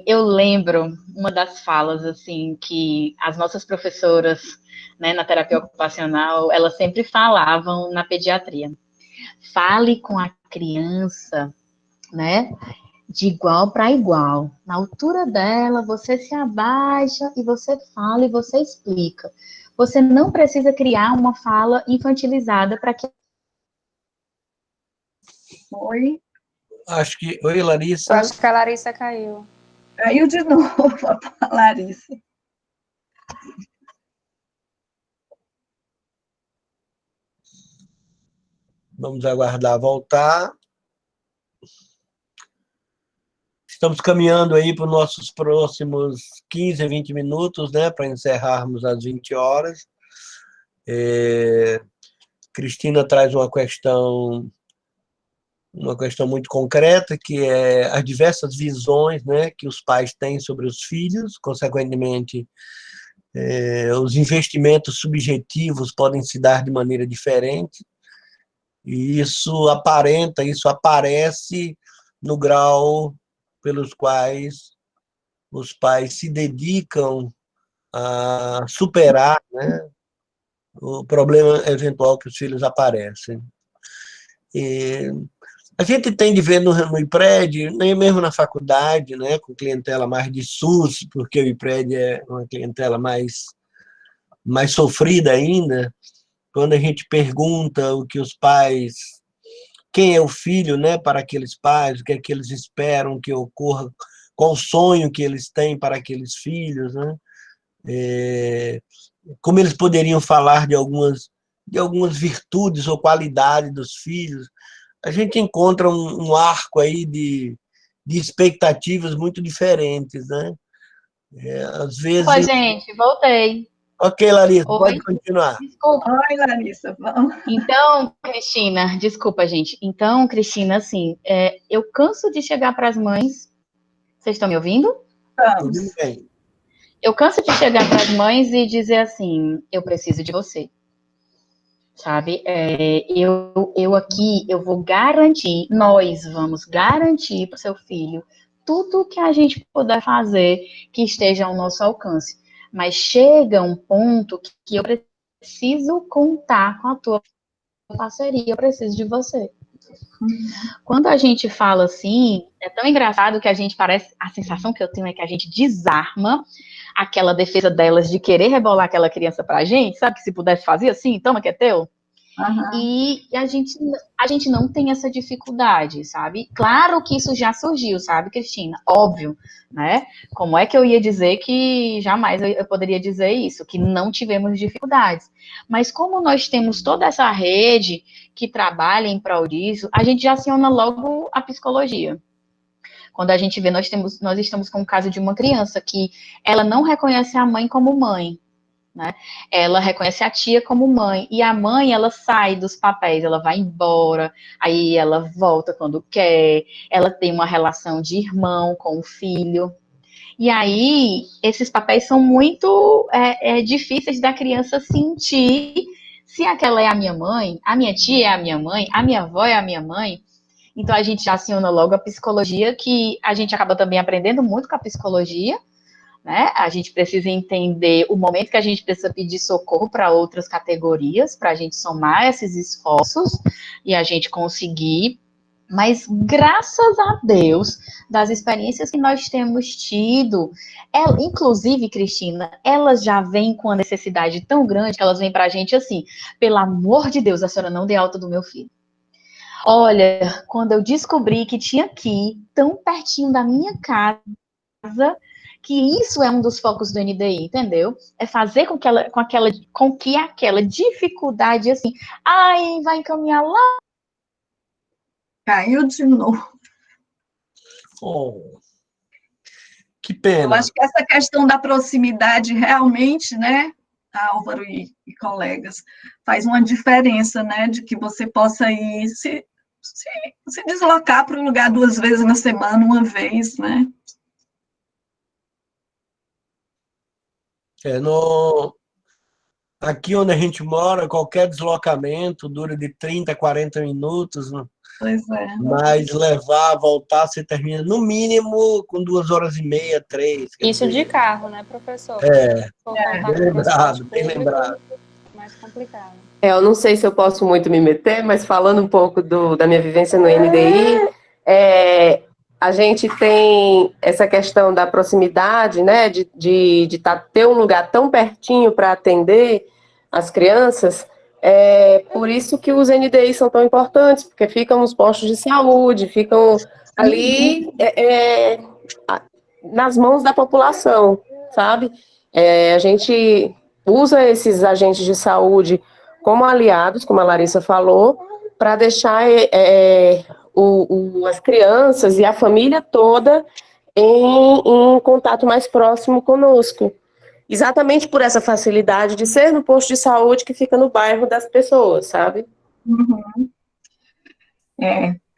[SPEAKER 2] Eu lembro uma das falas, assim, que as nossas professoras, né, na terapia ocupacional, elas sempre falavam na pediatria. Fale com a criança, né, de igual para igual. Na altura dela, você se abaixa e você fala e você explica. Você não precisa criar uma fala infantilizada para que...
[SPEAKER 8] Oi?
[SPEAKER 1] Oi, Larissa.
[SPEAKER 3] Eu acho que a Larissa caiu.
[SPEAKER 8] Caiu de novo a Larissa.
[SPEAKER 1] Vamos aguardar voltar. Estamos caminhando aí para os nossos próximos 15 a 20 minutos, né, para encerrarmos às 20 horas. Cristina traz uma questão muito concreta, que é as diversas visões, né, que os pais têm sobre os filhos. Consequentemente, os investimentos subjetivos podem se dar de maneira diferente, e isso aparece no grau pelos quais os pais se dedicam a superar, né, o problema eventual que os filhos aparecem. E a gente tem de ver no IPRED, nem mesmo na faculdade, né, com clientela mais de SUS, porque o IPRED é uma clientela mais sofrida ainda, quando a gente pergunta o que os pais, quem é o filho, né, para aqueles pais, o que é que eles esperam que ocorra, qual o sonho que eles têm para aqueles filhos, né, como eles poderiam falar de algumas virtudes ou qualidades dos filhos, a gente encontra um arco aí de expectativas muito diferentes, né? Às vezes...
[SPEAKER 2] Oi, gente, voltei.
[SPEAKER 1] Ok, Larissa,
[SPEAKER 2] Oi?
[SPEAKER 1] pode continuar.
[SPEAKER 2] Desculpa.
[SPEAKER 8] Oi, Larissa, vamos.
[SPEAKER 2] Então, Cristina, desculpa, gente. Então, Cristina, assim, eu canso de chegar para as mães. Vocês estão me ouvindo?
[SPEAKER 8] Vamos.
[SPEAKER 1] Tudo bem.
[SPEAKER 2] Eu canso de chegar para as mães e dizer assim: eu preciso de você. Sabe? Eu aqui, eu vou garantir, nós vamos garantir para o seu filho tudo que a gente puder fazer que esteja ao nosso alcance. Mas chega um ponto que eu preciso contar com a tua parceria, eu preciso de você. Quando a gente fala assim, é tão engraçado que a gente parece, a sensação que eu tenho é que a gente desarma aquela defesa delas de querer rebolar aquela criança pra gente, sabe? Que se pudesse fazer assim, toma que é teu. E a gente não tem essa dificuldade, sabe? Claro que isso já surgiu, sabe, Cristina? Óbvio, né? Como é que eu ia dizer que jamais eu poderia dizer isso, que não tivemos dificuldades? Mas como nós temos toda essa rede que trabalha em prol disso, a gente já aciona logo a psicologia. Quando a gente vê, nós estamos com o caso de uma criança que ela não reconhece a mãe como mãe, né? Ela reconhece a tia como mãe, e a mãe, ela sai dos papéis, ela vai embora, aí ela volta quando quer, ela tem uma relação de irmão com o filho, e aí esses papéis são muito difíceis da criança sentir se aquela é a minha mãe, a minha tia é a minha mãe, a minha avó é a minha mãe. Então a gente já aciona logo a psicologia, que a gente acaba também aprendendo muito com a psicologia, né? A gente precisa entender o momento que a gente precisa pedir socorro para outras categorias, para a gente somar esses esforços e a gente conseguir. Mas graças a Deus, das experiências que nós temos tido, inclusive, Cristina, elas já vêm com a necessidade tão grande que elas vêm para a gente assim: pelo amor de Deus, a senhora não dê alta do meu filho. Olha, quando eu descobri que tinha aqui, tão pertinho da minha casa, que isso é um dos focos do NDI, entendeu? É fazer com que aquela dificuldade, assim, vai encaminhar lá.
[SPEAKER 8] Caiu de novo.
[SPEAKER 1] Oh, que pena.
[SPEAKER 8] Eu acho que essa questão da proximidade realmente, né, Álvaro e colegas, faz uma diferença, né, de que você possa ir se deslocar para um lugar 2 vezes na semana, uma vez, né?
[SPEAKER 1] Aqui onde a gente mora, qualquer deslocamento dura de 30 a 40 minutos, né?
[SPEAKER 8] Pois é.
[SPEAKER 1] Mas levar, voltar, você termina no mínimo com 2h30, 3.
[SPEAKER 3] Isso de carro, né, professor?
[SPEAKER 1] Bem lembrado, bem lembrado.
[SPEAKER 3] Mais complicado.
[SPEAKER 5] Eu não sei se eu posso muito me meter, mas falando um pouco da minha vivência no NDI, a gente tem essa questão da proximidade, né, de ter um lugar tão pertinho para atender as crianças. Por isso que os NDIs são tão importantes, porque ficam nos postos de saúde, ficam ali nas mãos da população, sabe? A gente usa esses agentes de saúde como aliados, como a Larissa falou, para deixar as crianças e a família toda em contato mais próximo conosco. Exatamente por essa facilidade de ser no posto de saúde que fica no bairro das pessoas, sabe?
[SPEAKER 8] Uhum.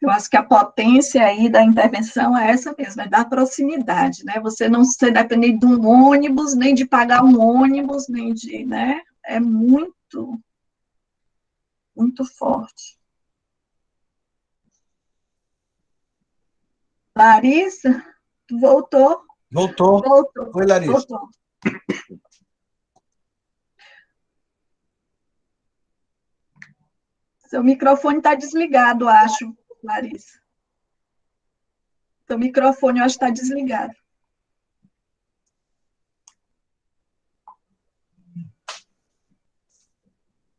[SPEAKER 8] Eu acho que a potência aí da intervenção é essa mesmo, é da proximidade, né? Você não ser dependente de um ônibus, nem de pagar um ônibus, nem de, né? É muito, muito forte. Larissa, tu voltou?
[SPEAKER 1] Voltou.
[SPEAKER 8] Voltou.
[SPEAKER 1] Oi, Larissa.
[SPEAKER 8] Voltou. Seu microfone está desligado, acho, Larissa. Seu microfone, eu acho que está desligado.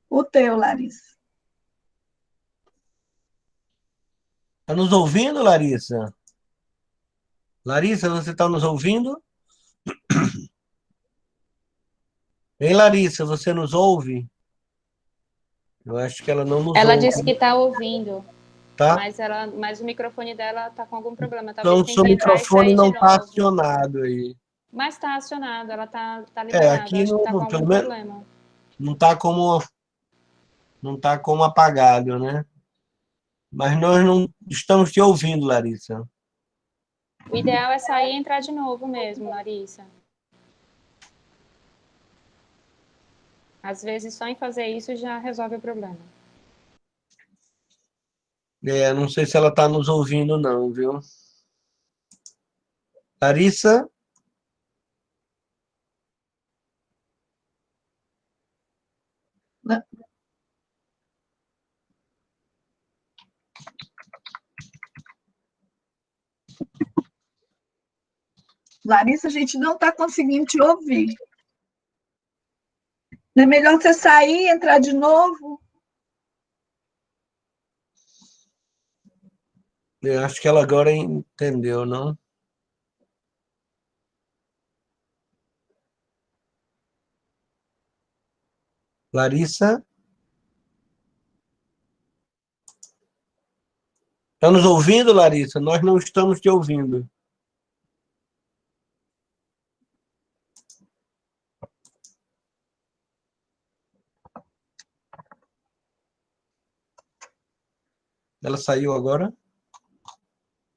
[SPEAKER 8] O teu, Larissa.
[SPEAKER 1] Está nos ouvindo, Larissa? Larissa, você está nos ouvindo? Ei, Larissa, você nos ouve? Eu acho que ela não nos
[SPEAKER 3] Ela
[SPEAKER 1] ouve.
[SPEAKER 3] disse que está ouvindo,
[SPEAKER 1] Tá?
[SPEAKER 3] mas o microfone dela está com algum problema.
[SPEAKER 1] Então,
[SPEAKER 3] Talvez
[SPEAKER 1] o
[SPEAKER 3] tenha
[SPEAKER 1] seu
[SPEAKER 3] que entrar e
[SPEAKER 1] microfone
[SPEAKER 3] sair
[SPEAKER 1] não
[SPEAKER 3] de
[SPEAKER 1] está
[SPEAKER 3] novo.
[SPEAKER 1] acionado aí.
[SPEAKER 3] Mas está acionado, ela está liberada.
[SPEAKER 1] Aqui
[SPEAKER 3] Acho que está com
[SPEAKER 1] pelo
[SPEAKER 3] algum
[SPEAKER 1] menos
[SPEAKER 3] problema.
[SPEAKER 1] não está como apagado, né? Mas nós não estamos te ouvindo, Larissa.
[SPEAKER 3] O ideal é sair e entrar de novo mesmo, Larissa. Às vezes, só em fazer isso já resolve o problema.
[SPEAKER 1] Não sei se ela está nos ouvindo, não, viu? Larissa?
[SPEAKER 8] Larissa, a gente não está conseguindo te ouvir. Não é melhor você sair e entrar de novo?
[SPEAKER 1] Eu acho que ela agora entendeu, não? Larissa? Está nos ouvindo, Larissa? Nós não estamos te ouvindo. Ela saiu agora?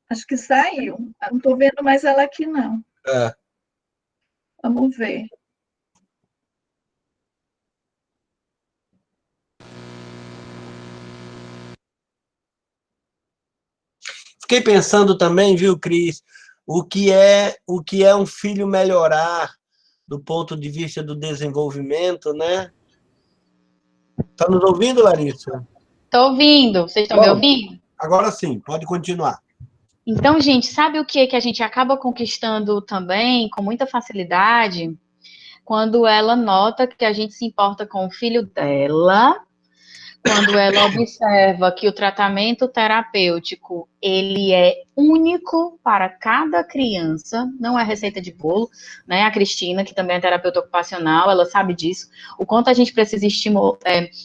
[SPEAKER 8] Acho que saiu. Eu não estou vendo mais ela aqui, não.
[SPEAKER 1] É.
[SPEAKER 8] Vamos ver.
[SPEAKER 1] Fiquei pensando também, viu, Cris, o que é um filho melhorar do ponto de vista do desenvolvimento, né? Está nos ouvindo, Larissa?
[SPEAKER 2] Estou ouvindo. Vocês estão me
[SPEAKER 1] Bom,
[SPEAKER 2] ouvindo?
[SPEAKER 1] agora sim, pode continuar.
[SPEAKER 2] Então, gente, sabe o que a gente acaba conquistando também com muita facilidade? Quando ela nota que a gente se importa com o filho dela, quando ela observa que o tratamento terapêutico ele é único para cada criança, não é receita de bolo, né? A Cristina, que também é terapeuta ocupacional, ela sabe disso, o quanto a gente precisa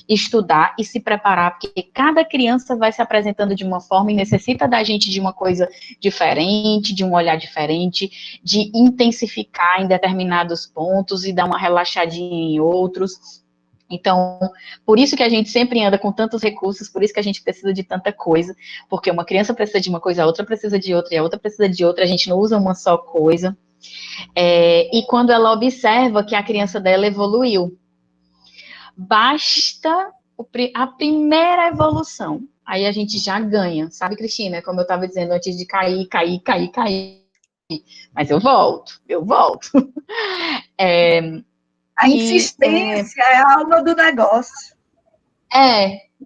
[SPEAKER 2] estudar e se preparar, porque cada criança vai se apresentando de uma forma e necessita da gente de uma coisa diferente, de um olhar diferente, de intensificar em determinados pontos e dar uma relaxadinha em outros. Então, por isso que a gente sempre anda com tantos recursos, por isso que a gente precisa de tanta coisa, porque uma criança precisa de uma coisa, a outra precisa de outra, e a outra precisa de outra, a gente não usa uma só coisa. E quando ela observa que a criança dela evoluiu, basta a primeira evolução, aí a gente já ganha, sabe, Cristina? Como eu estava dizendo antes de cair, mas eu volto.
[SPEAKER 8] A insistência é a alma do negócio.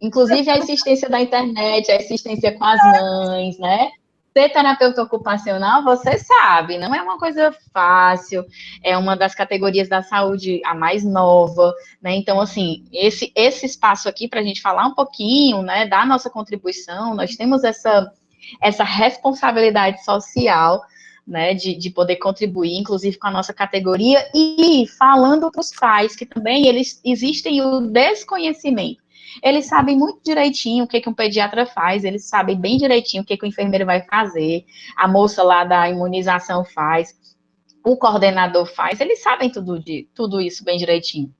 [SPEAKER 2] Inclusive a existência da internet, a existência com as mães, né? Ser terapeuta ocupacional, você sabe, não é uma coisa fácil, é uma das categorias da saúde a mais nova, né? Então, assim, esse espaço aqui para a gente falar um pouquinho, né, da nossa contribuição, nós temos essa responsabilidade social, né, de poder contribuir, inclusive com a nossa categoria, e falando para os pais que também eles existem o desconhecimento. Eles sabem muito direitinho o que um pediatra faz, eles sabem bem direitinho o que o enfermeiro vai fazer, a moça lá da imunização faz, o coordenador faz, eles sabem tudo isso bem direitinho.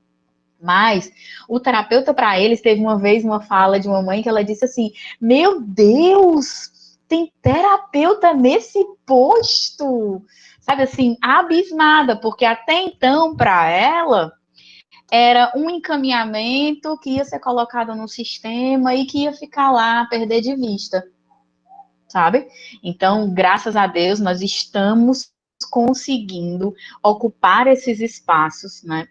[SPEAKER 2] Mas o terapeuta, para eles, teve uma vez uma fala de uma mãe que ela disse assim: meu Deus, tem terapeuta nesse posto? Sabe assim, abismada, porque até então, para ela, era um encaminhamento que ia ser colocado no sistema e que ia ficar lá, perder de vista, sabe? Então, graças a Deus, nós estamos conseguindo ocupar esses espaços, né?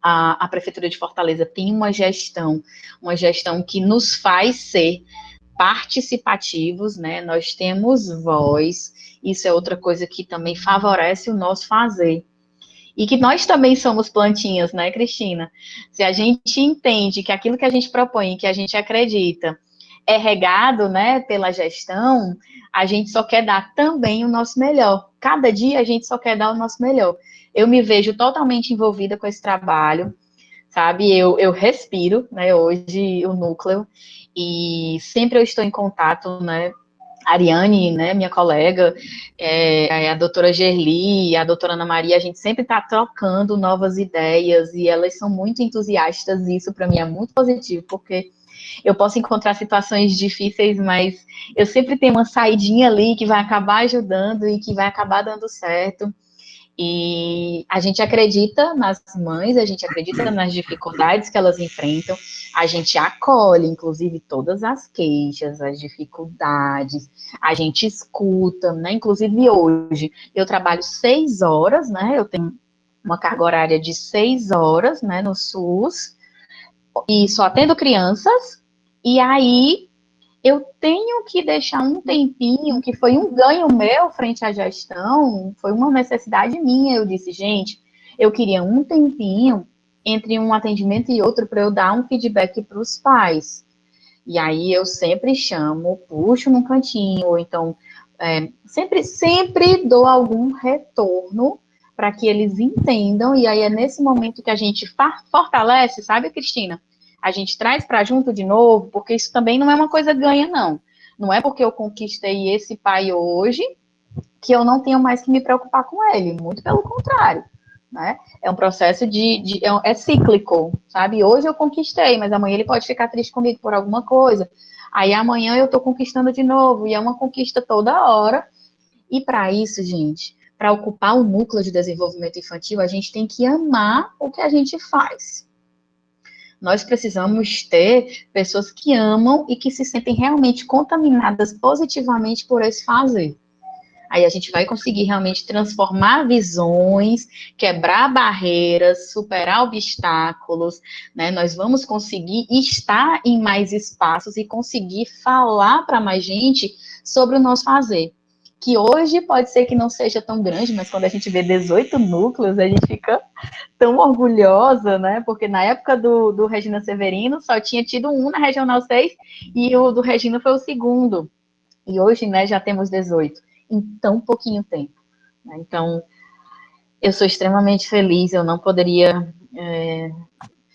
[SPEAKER 2] a Prefeitura de Fortaleza tem uma gestão que nos faz ser participativos, né? Nós temos voz, isso é outra coisa que também favorece o nosso fazer. E que nós também somos plantinhas, né, Cristina? Se a gente entende que aquilo que a gente propõe, que a gente acredita, é regado, né, pela gestão, a gente só quer dar também o nosso melhor. Cada dia a gente só quer dar o nosso melhor. Eu me vejo totalmente envolvida com esse trabalho, sabe? Eu respiro, né, hoje o núcleo, e sempre eu estou em contato, né, Ariane, né, minha colega, a doutora Gerli, a doutora Ana Maria, a gente sempre está trocando novas ideias e elas são muito entusiastas e isso para mim é muito positivo, porque eu posso encontrar situações difíceis, mas eu sempre tenho uma saidinha ali que vai acabar ajudando e que vai acabar dando certo. E a gente acredita nas mães, a gente acredita nas dificuldades que elas enfrentam, a gente acolhe, inclusive, todas as queixas, as dificuldades, a gente escuta, né? Inclusive hoje, eu trabalho 6 horas, né? Eu tenho uma carga horária de 6 horas, né, no SUS, e só atendo crianças, e aí eu tenho que deixar um tempinho, que foi um ganho meu frente à gestão, foi uma necessidade minha. Eu disse, gente, eu queria um tempinho entre um atendimento e outro para eu dar um feedback para os pais. E aí eu sempre chamo, puxo num cantinho, ou então sempre dou algum retorno para que eles entendam, e aí é nesse momento que a gente fortalece, sabe, Cristina? A gente traz para junto de novo, porque isso também não é uma coisa ganha, não. Não é porque eu conquistei esse pai hoje que eu não tenho mais que me preocupar com ele, muito pelo contrário, né? É um processo é cíclico, sabe? Hoje eu conquistei, mas amanhã ele pode ficar triste comigo por alguma coisa, aí amanhã eu tô conquistando de novo, e é uma conquista toda hora, e para isso, gente, para ocupar o núcleo de desenvolvimento infantil, a gente tem que amar o que a gente faz. Nós precisamos ter pessoas que amam e que se sentem realmente contaminadas positivamente por esse fazer. Aí a gente vai conseguir realmente transformar visões, quebrar barreiras, superar obstáculos, né? Nós vamos conseguir estar em mais espaços e conseguir falar para mais gente sobre o nosso fazer. Que hoje pode ser que não seja tão grande, mas quando a gente vê 18 núcleos, a gente fica tão orgulhosa, né? Porque na época do Regina Severino só tinha tido um na Regional 6 e o do Regina foi o segundo. E hoje, né, já temos 18 em tão pouquinho tempo, né? Então, eu sou extremamente feliz, eu não poderia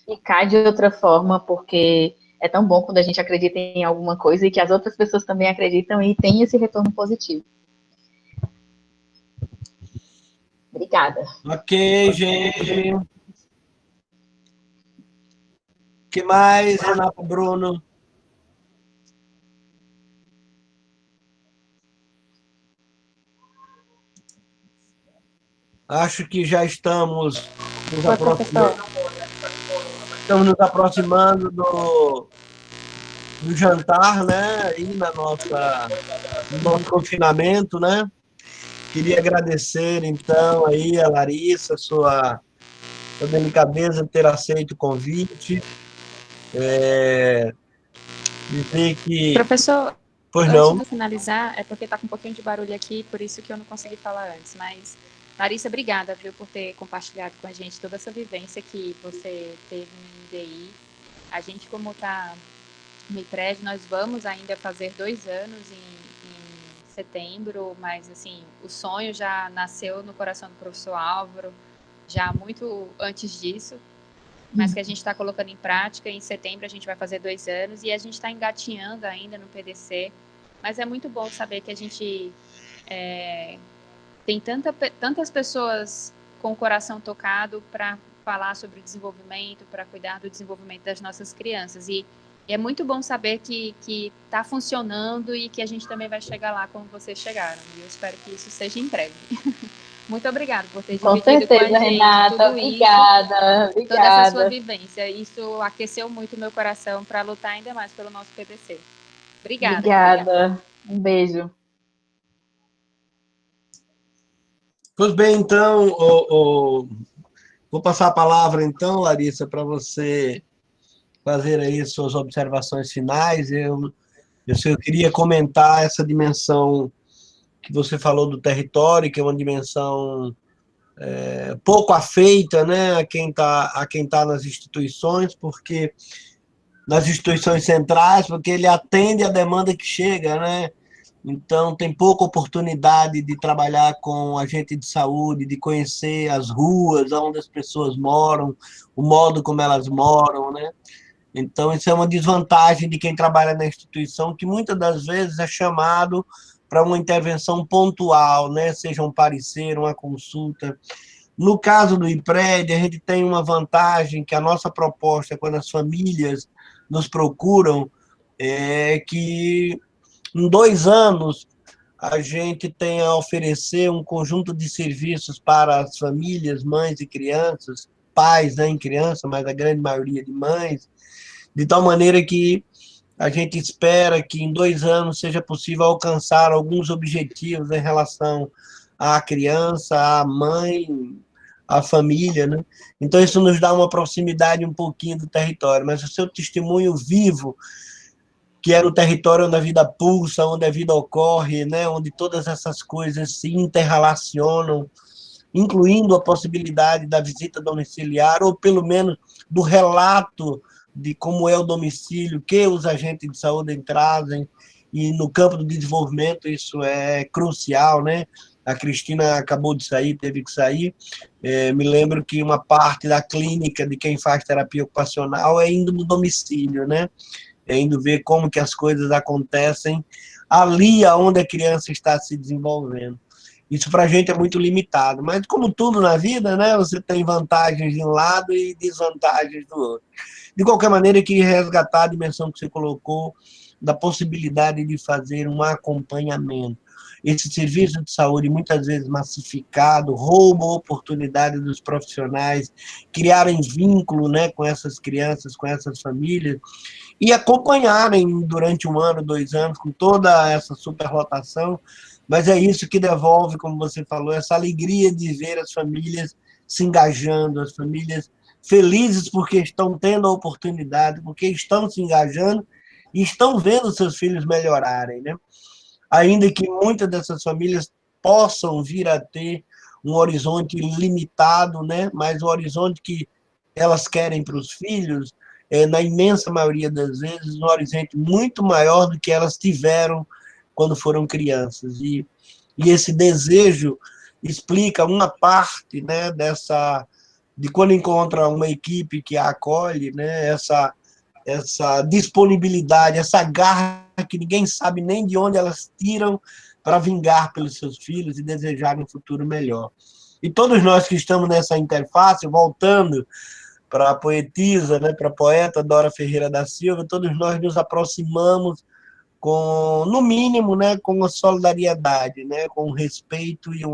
[SPEAKER 2] ficar de outra forma, porque é tão bom quando a gente acredita em alguma coisa e que as outras pessoas também acreditam e tem esse retorno positivo. Obrigada.
[SPEAKER 1] Ok, gente. O que mais, Renato, Bruno? Acho que já estamos nos aproximando do jantar, né? Aí no nosso confinamento, né? Queria agradecer, então, aí a Larissa, sua delicadeza de ter aceito o convite. Dizer que...
[SPEAKER 3] Professor,
[SPEAKER 1] Pois
[SPEAKER 3] antes
[SPEAKER 1] não.
[SPEAKER 3] de finalizar, é porque está com um pouquinho de barulho aqui, por isso que eu não consegui falar antes, mas, Larissa, obrigada, viu, por ter compartilhado com a gente toda essa vivência que você teve no IDI. A gente, como está no IPRED, nós vamos ainda fazer 2 anos em setembro, mas, assim, o sonho já nasceu no coração do professor Álvaro, já muito antes disso, mas que a gente está colocando em prática. Em setembro a gente vai fazer 2 anos e a gente está engatinhando ainda no PDC, mas é muito bom saber que a gente tem tantas pessoas com o coração tocado para falar sobre o desenvolvimento, para cuidar do desenvolvimento das nossas crianças. E é muito bom saber que está funcionando e que a gente também vai chegar lá como vocês chegaram. E eu espero que isso seja em breve. Muito obrigada por ter
[SPEAKER 2] Com
[SPEAKER 3] dividido com a
[SPEAKER 2] certeza,
[SPEAKER 3] gente
[SPEAKER 2] Renata.
[SPEAKER 3] tudo
[SPEAKER 2] Obrigada.
[SPEAKER 3] isso, toda essa sua
[SPEAKER 2] Obrigada.
[SPEAKER 3] vivência. Isso aqueceu muito o meu coração para lutar ainda mais pelo nosso PDC. Obrigada.
[SPEAKER 2] Obrigada. Um beijo.
[SPEAKER 1] Pois bem, então, Vou passar a palavra, então, Larissa, para você fazer aí suas observações finais. Eu queria comentar essa dimensão que você falou do território, que é uma dimensão pouco afeita, né, a quem tá nas instituições, porque nas instituições centrais, porque ele atende a demanda que chega, né? Então, tem pouca oportunidade de trabalhar com agente de saúde, de conhecer as ruas, onde as pessoas moram, o modo como elas moram, né? Então, isso é uma desvantagem de quem trabalha na instituição, que muitas das vezes é chamado para uma intervenção pontual, né? Seja um parecer, uma consulta. No caso do IPRED, a gente tem uma vantagem que a nossa proposta, quando as famílias nos procuram, é que em 2 anos a gente tem a oferecer um conjunto de serviços para as famílias, mães e crianças, pais, né, em criança, mas a grande maioria de mães, de tal maneira que a gente espera que em 2 anos seja possível alcançar alguns objetivos em relação à criança, à mãe, à família, né? Então, isso nos dá uma proximidade um pouquinho do território, mas o seu testemunho vivo, que é no território onde a vida pulsa, onde a vida ocorre, né? Onde todas essas coisas se interrelacionam, incluindo a possibilidade da visita domiciliar, ou pelo menos do relato de como é o domicílio que os agentes de saúde trazem, e no campo do desenvolvimento isso é crucial, né? A Cristina acabou de sair, teve que sair. Me lembro que uma parte da clínica de quem faz terapia ocupacional é indo no domicílio, né? É indo ver como que as coisas acontecem ali onde a criança está se desenvolvendo. Isso para a gente é muito limitado, mas como tudo na vida, né, você tem vantagens de um lado e desvantagens do outro. De qualquer maneira, eu queria resgatar a dimensão que você colocou da possibilidade de fazer um acompanhamento. Esse serviço de saúde, muitas vezes massificado, rouba a oportunidade dos profissionais criarem vínculo, né, com essas crianças, com essas famílias, e acompanharem durante 1 ano, 2 anos, com toda essa superlotação, mas é isso que devolve, como você falou, essa alegria de ver as famílias se engajando, as famílias felizes porque estão tendo a oportunidade, porque estão se engajando e estão vendo seus filhos melhorarem, né? Ainda que muitas dessas famílias possam vir a ter um horizonte limitado, né? Mas o horizonte que elas querem para os filhos na imensa maioria das vezes, um horizonte muito maior do que elas tiveram quando foram crianças. E esse desejo explica uma parte, né, de quando encontra uma equipe que a acolhe, né, essa disponibilidade, essa garra que ninguém sabe nem de onde elas tiram para vingar pelos seus filhos e desejar um futuro melhor. E todos nós que estamos nessa interface, voltando para a poetisa, né, para a poeta Dora Ferreira da Silva, todos nós nos aproximamos com, no mínimo, né, com uma solidariedade, né, com um respeito e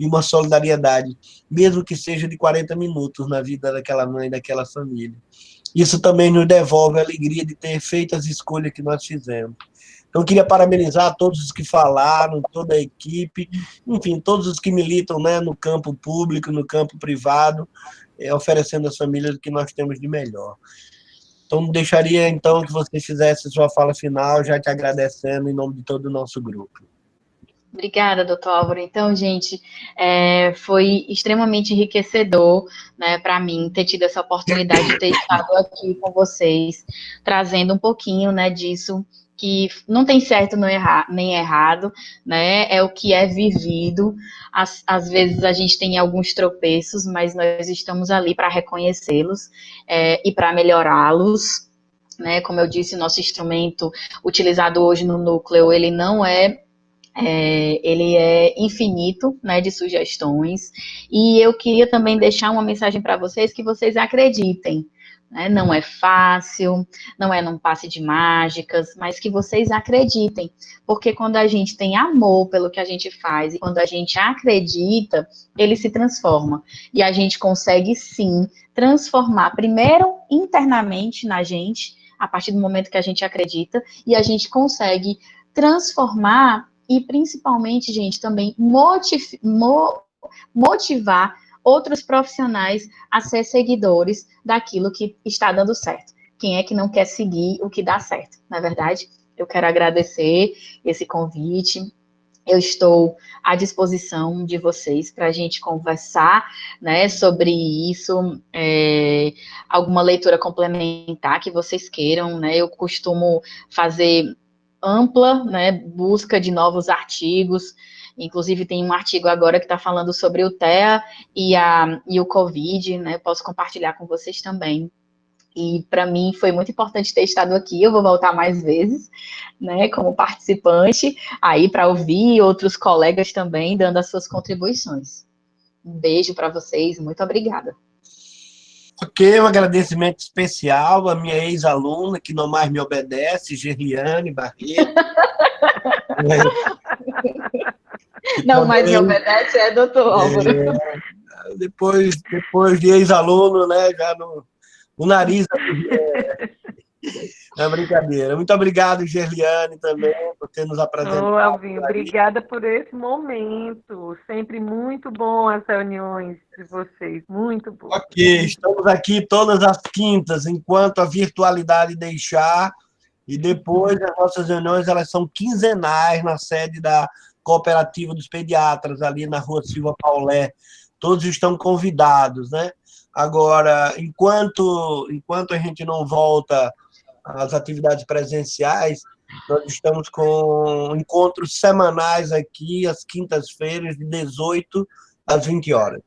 [SPEAKER 1] uma solidariedade, mesmo que seja de 40 minutos na vida daquela mãe, daquela família. Isso também nos devolve a alegria de ter feito as escolhas que nós fizemos. Então, eu queria parabenizar todos os que falaram, toda a equipe, enfim, todos os que militam, né, no campo público, no campo privado, oferecendo às famílias o que nós temos de melhor. Então, deixaria, então, que você fizesse sua fala final, já te agradecendo em nome de todo o nosso grupo.
[SPEAKER 2] Obrigada, doutor Álvaro. Então, gente, foi extremamente enriquecedor, né, para mim ter tido essa oportunidade de ter estado aqui com vocês, trazendo um pouquinho, né, disso que não tem certo nem errado, né, é o que é vivido. Às vezes a gente tem alguns tropeços, mas nós estamos ali para reconhecê-los e para melhorá-los, né, como eu disse, nosso instrumento utilizado hoje no núcleo, ele não ele é infinito, né, de sugestões, e eu queria também deixar uma mensagem para vocês, que vocês acreditem, né, não é fácil, não é num passe de mágicas, mas que vocês acreditem, porque quando a gente tem amor pelo que a gente faz, e quando a gente acredita, ele se transforma, e a gente consegue sim transformar, primeiro internamente na gente, a partir do momento que a gente acredita, e a gente consegue transformar e, principalmente, gente, também motivar outros profissionais a ser seguidores daquilo que está dando certo. Quem é que não quer seguir o que dá certo? Na verdade, eu quero agradecer esse convite. Eu estou à disposição de vocês para a gente conversar, né, sobre isso, alguma leitura complementar que vocês queiram, né? Eu costumo fazer ampla, né, busca de novos artigos. Inclusive, tem um artigo agora que está falando sobre o TEA e o COVID, né? Eu posso compartilhar com vocês também. E para mim foi muito importante ter estado aqui. Eu vou voltar mais vezes, né, como participante, aí para ouvir outros colegas também dando as suas contribuições. Um beijo para vocês, muito obrigada.
[SPEAKER 1] Ok, um agradecimento especial à minha ex-aluna, que não mais me obedece, Gerliane Barreto.
[SPEAKER 2] Não mais me obedece, doutor Álvaro.
[SPEAKER 1] Depois de ex-aluno, né, já o nariz é brincadeira. Muito obrigado, Gerliane, também, por ter nos apresentado.
[SPEAKER 4] Ô, Alvinho, obrigada por esse momento. Sempre muito bom as reuniões de vocês, muito bom.
[SPEAKER 1] Ok, estamos aqui todas as quintas, enquanto a virtualidade deixar, e depois as nossas reuniões elas são quinzenais na sede da Cooperativa dos Pediatras, ali na Rua Silva Paulé. Todos estão convidados, né? Agora, enquanto a gente não volta às atividades presenciais, nós estamos com encontros semanais aqui, às quintas-feiras, de 18 às 20 horas.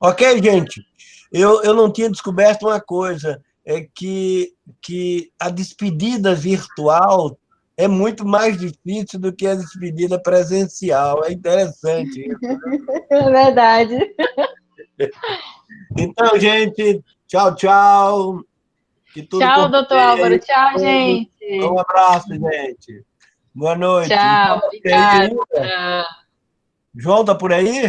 [SPEAKER 1] Ok, gente? Eu não tinha descoberto uma coisa, é que a despedida virtual é muito mais difícil do que a despedida presencial. É interessante isso.
[SPEAKER 2] É verdade.
[SPEAKER 1] Então, gente, tchau, tchau.
[SPEAKER 2] Tchau, doutor Álvaro. Tchau, gente.
[SPEAKER 1] Um abraço, gente. Boa noite.
[SPEAKER 2] Tchau, obrigada.
[SPEAKER 1] João, tá por aí?